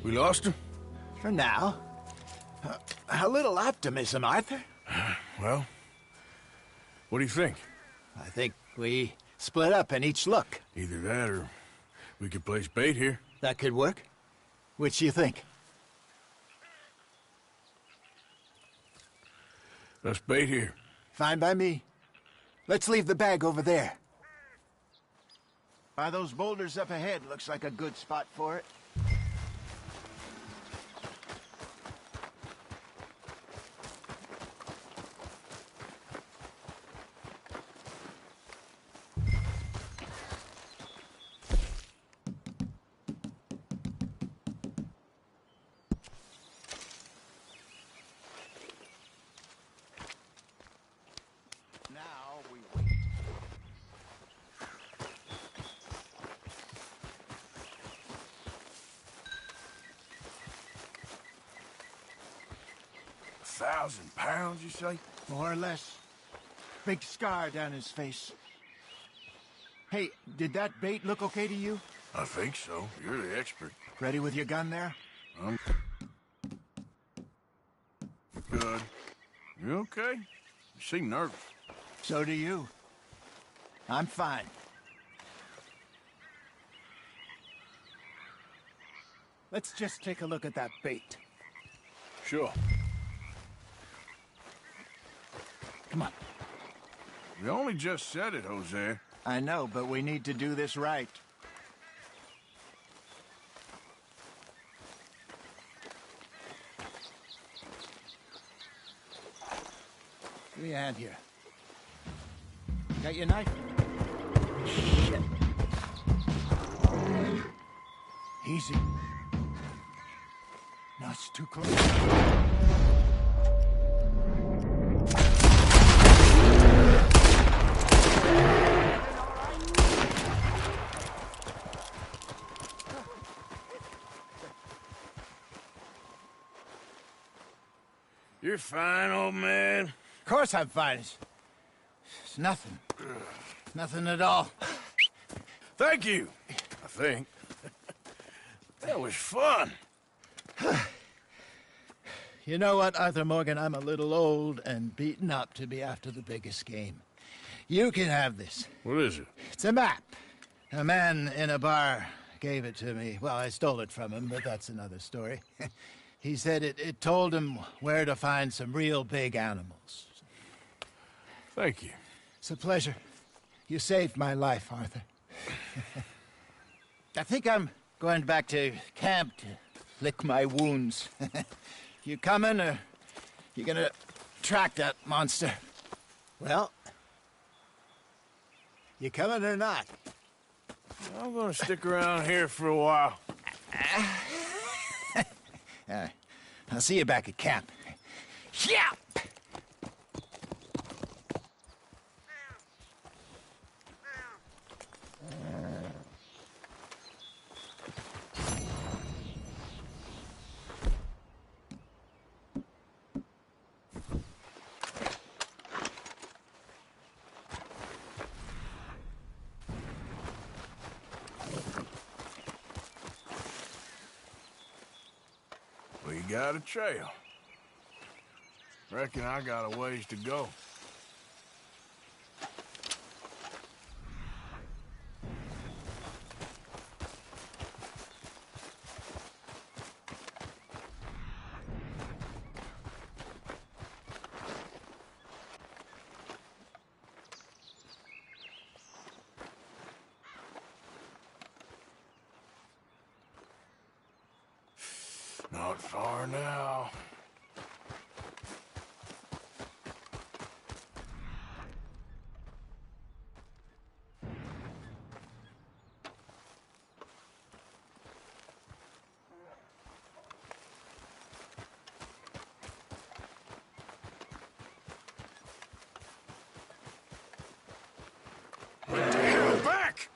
[SPEAKER 1] We lost him?
[SPEAKER 6] For now. A little optimism, Arthur.
[SPEAKER 1] Well, what do you think?
[SPEAKER 6] I think we split up and each look.
[SPEAKER 1] Either that or we could place bait here.
[SPEAKER 6] That could work. Which do you think?
[SPEAKER 1] Let's bait here.
[SPEAKER 6] Fine by me. Let's leave the bag over there. By those boulders up ahead, looks like a good spot for it.
[SPEAKER 1] £1,000, you say?
[SPEAKER 6] More or less. Big scar down his face. Hey, did that bait look okay to you?
[SPEAKER 1] I think so. You're the expert.
[SPEAKER 6] Ready with your gun there?
[SPEAKER 1] I'm good. You okay? You seem nervous.
[SPEAKER 6] So do you. I'm fine. Let's just take a look at that bait.
[SPEAKER 1] Sure.
[SPEAKER 6] Come on.
[SPEAKER 1] We only just said it, Jose.
[SPEAKER 6] I know, but we need to do this right. Give me a hand here. Got your knife? Shit. Easy. No, it's too close.
[SPEAKER 1] You're fine, old man.
[SPEAKER 6] Of course I'm fine. It's nothing. Nothing at all.
[SPEAKER 1] Thank you, I think. That was fun.
[SPEAKER 6] You know what, Arthur Morgan? I'm a little old and beaten up to be after the biggest game. You can have this.
[SPEAKER 1] What is it?
[SPEAKER 6] It's a map. A man in a bar gave it to me. Well, I stole it from him, but that's another story. He said it told him where to find some real big animals.
[SPEAKER 1] Thank you.
[SPEAKER 6] It's a pleasure. You saved my life, Arthur. I think I'm going back to camp to lick my wounds. You coming, or you gonna track that monster? Well, you coming or not?
[SPEAKER 1] I'm gonna stick around here for a while.
[SPEAKER 6] I'll see you back at camp. Yeah!
[SPEAKER 1] got a trail. Reckon I got a ways to go. Not far now. What the hell, back!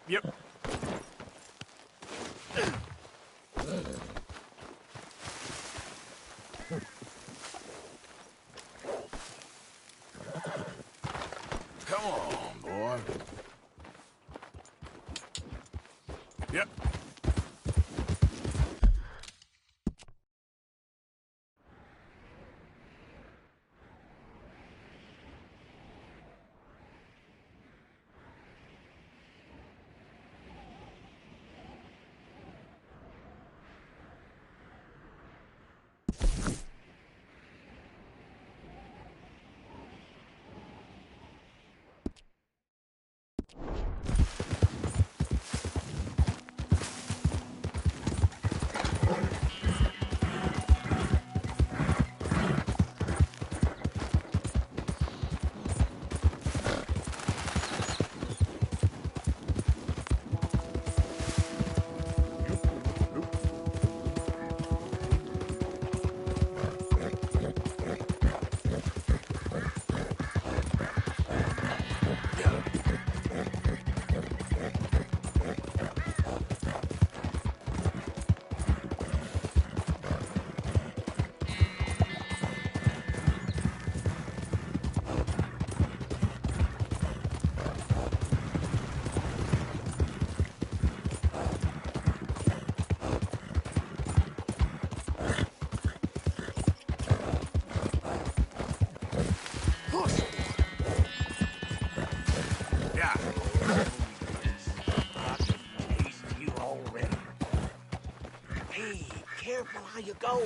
[SPEAKER 1] Yep. Come on, boy. Yep.
[SPEAKER 10] Careful how you go.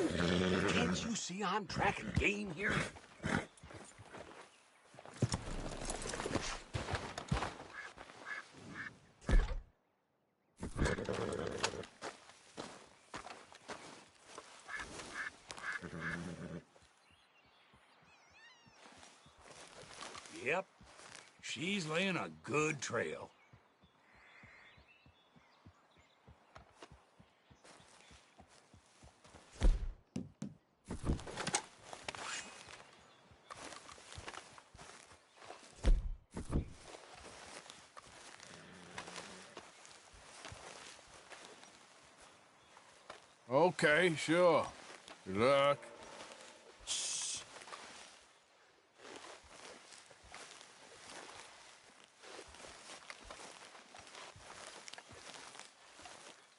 [SPEAKER 10] Can't you see I'm tracking game here? Yep. She's laying a good trail.
[SPEAKER 1] Okay, sure. Good luck. If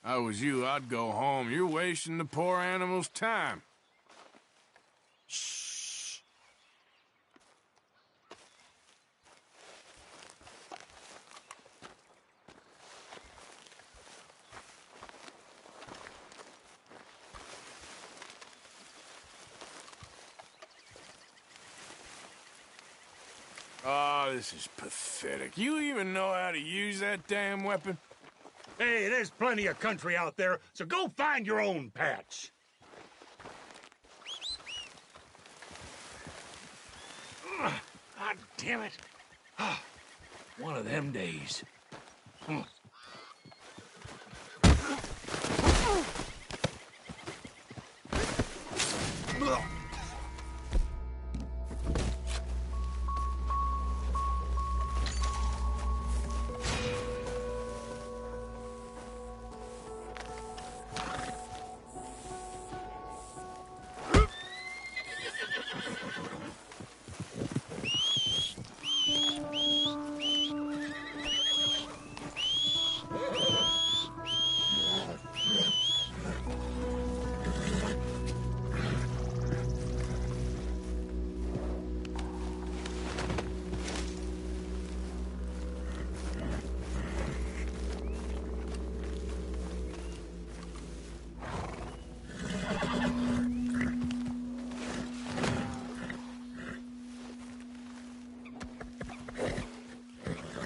[SPEAKER 1] I was you, I'd go home. You're wasting the poor animal's time. Oh, this is pathetic. You even know how to use that damn weapon?
[SPEAKER 2] Hey, there's plenty of country out there, so go find your own patch. God damn it. One of them days.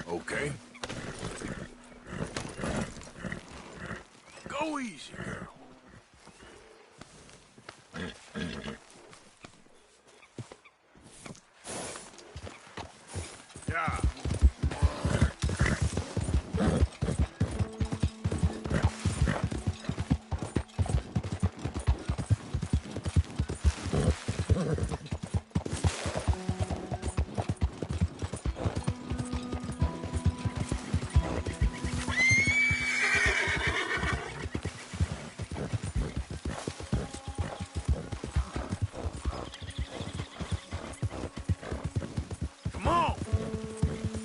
[SPEAKER 1] Okay. Go easy, girl. Yeah. Come on.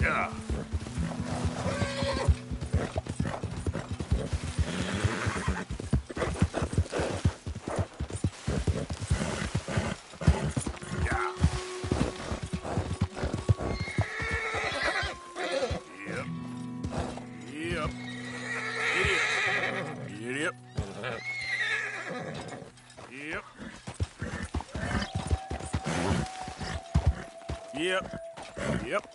[SPEAKER 1] Yeah. Yep. Yep. Yep. Yep. Yep.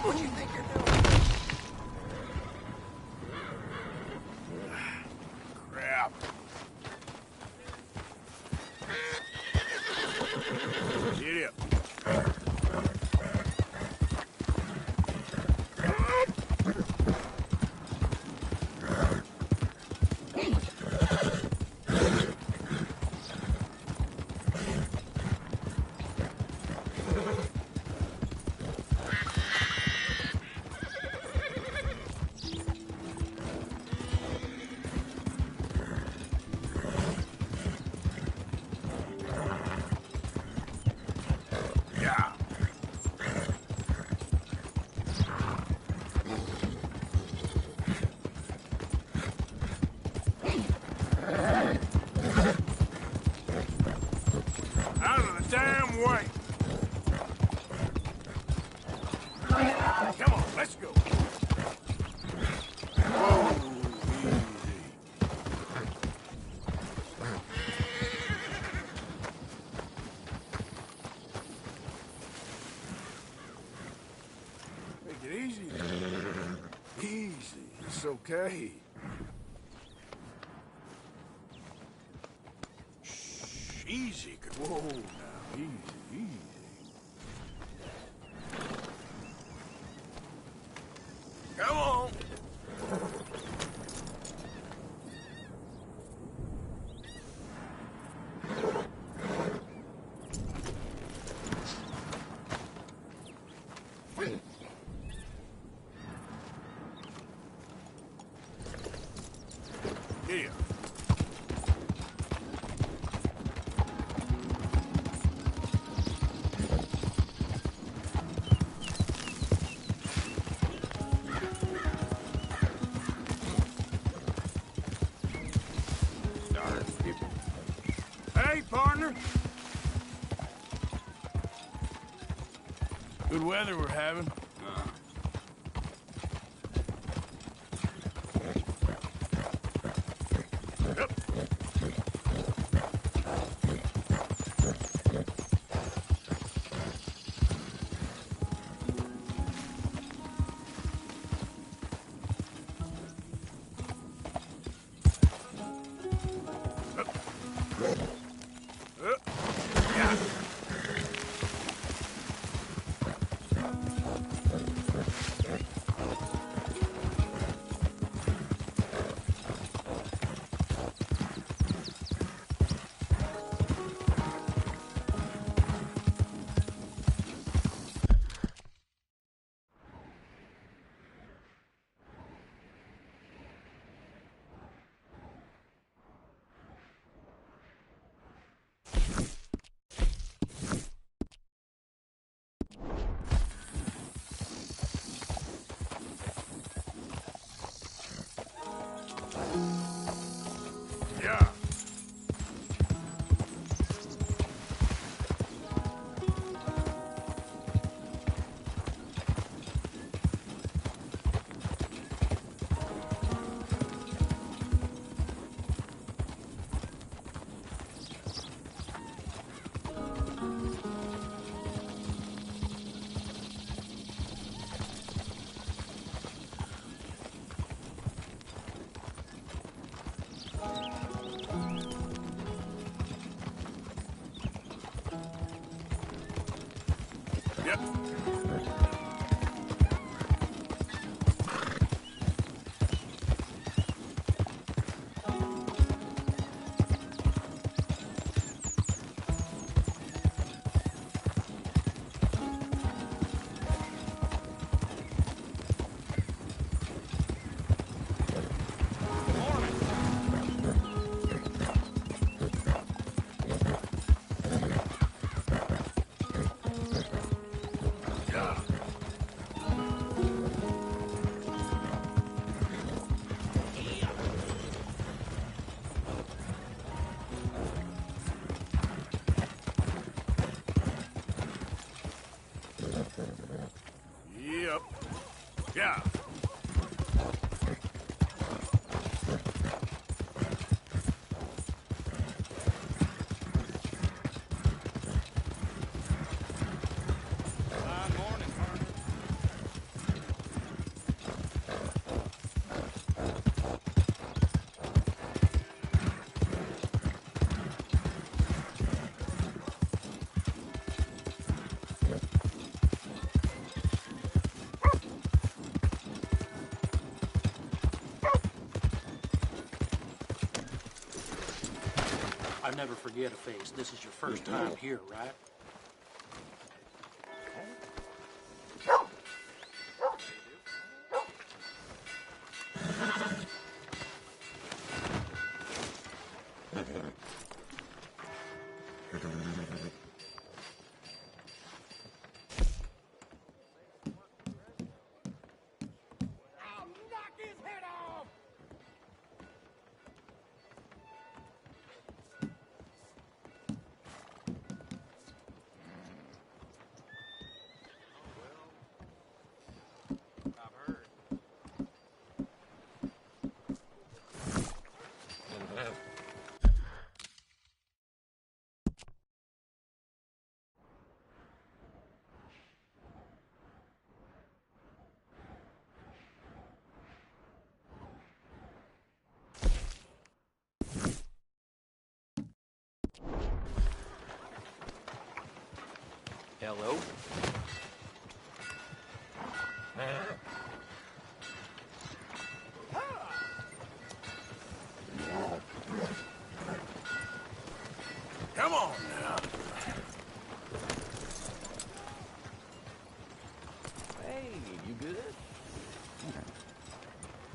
[SPEAKER 8] What do you think you're doing?
[SPEAKER 1] Crap. Get up. Yeah. Out of the damn way. okay. Easy. Whoa, now. Easy, easy. Come on. Here. Hey, partner. Good weather we're having. Yep. Yeah. Yep. Yep. Yeah.
[SPEAKER 7] I never forget a face. This is your first time here, right?
[SPEAKER 20] Hello.
[SPEAKER 1] Come on now.
[SPEAKER 21] Hey, you good?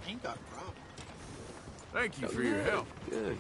[SPEAKER 3] Ain't got a problem.
[SPEAKER 1] Thank you for your help.
[SPEAKER 21] Good.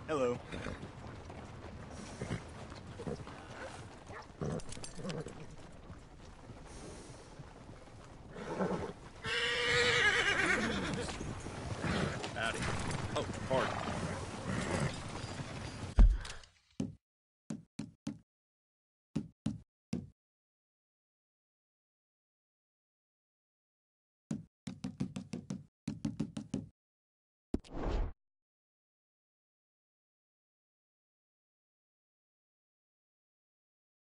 [SPEAKER 3] Hello.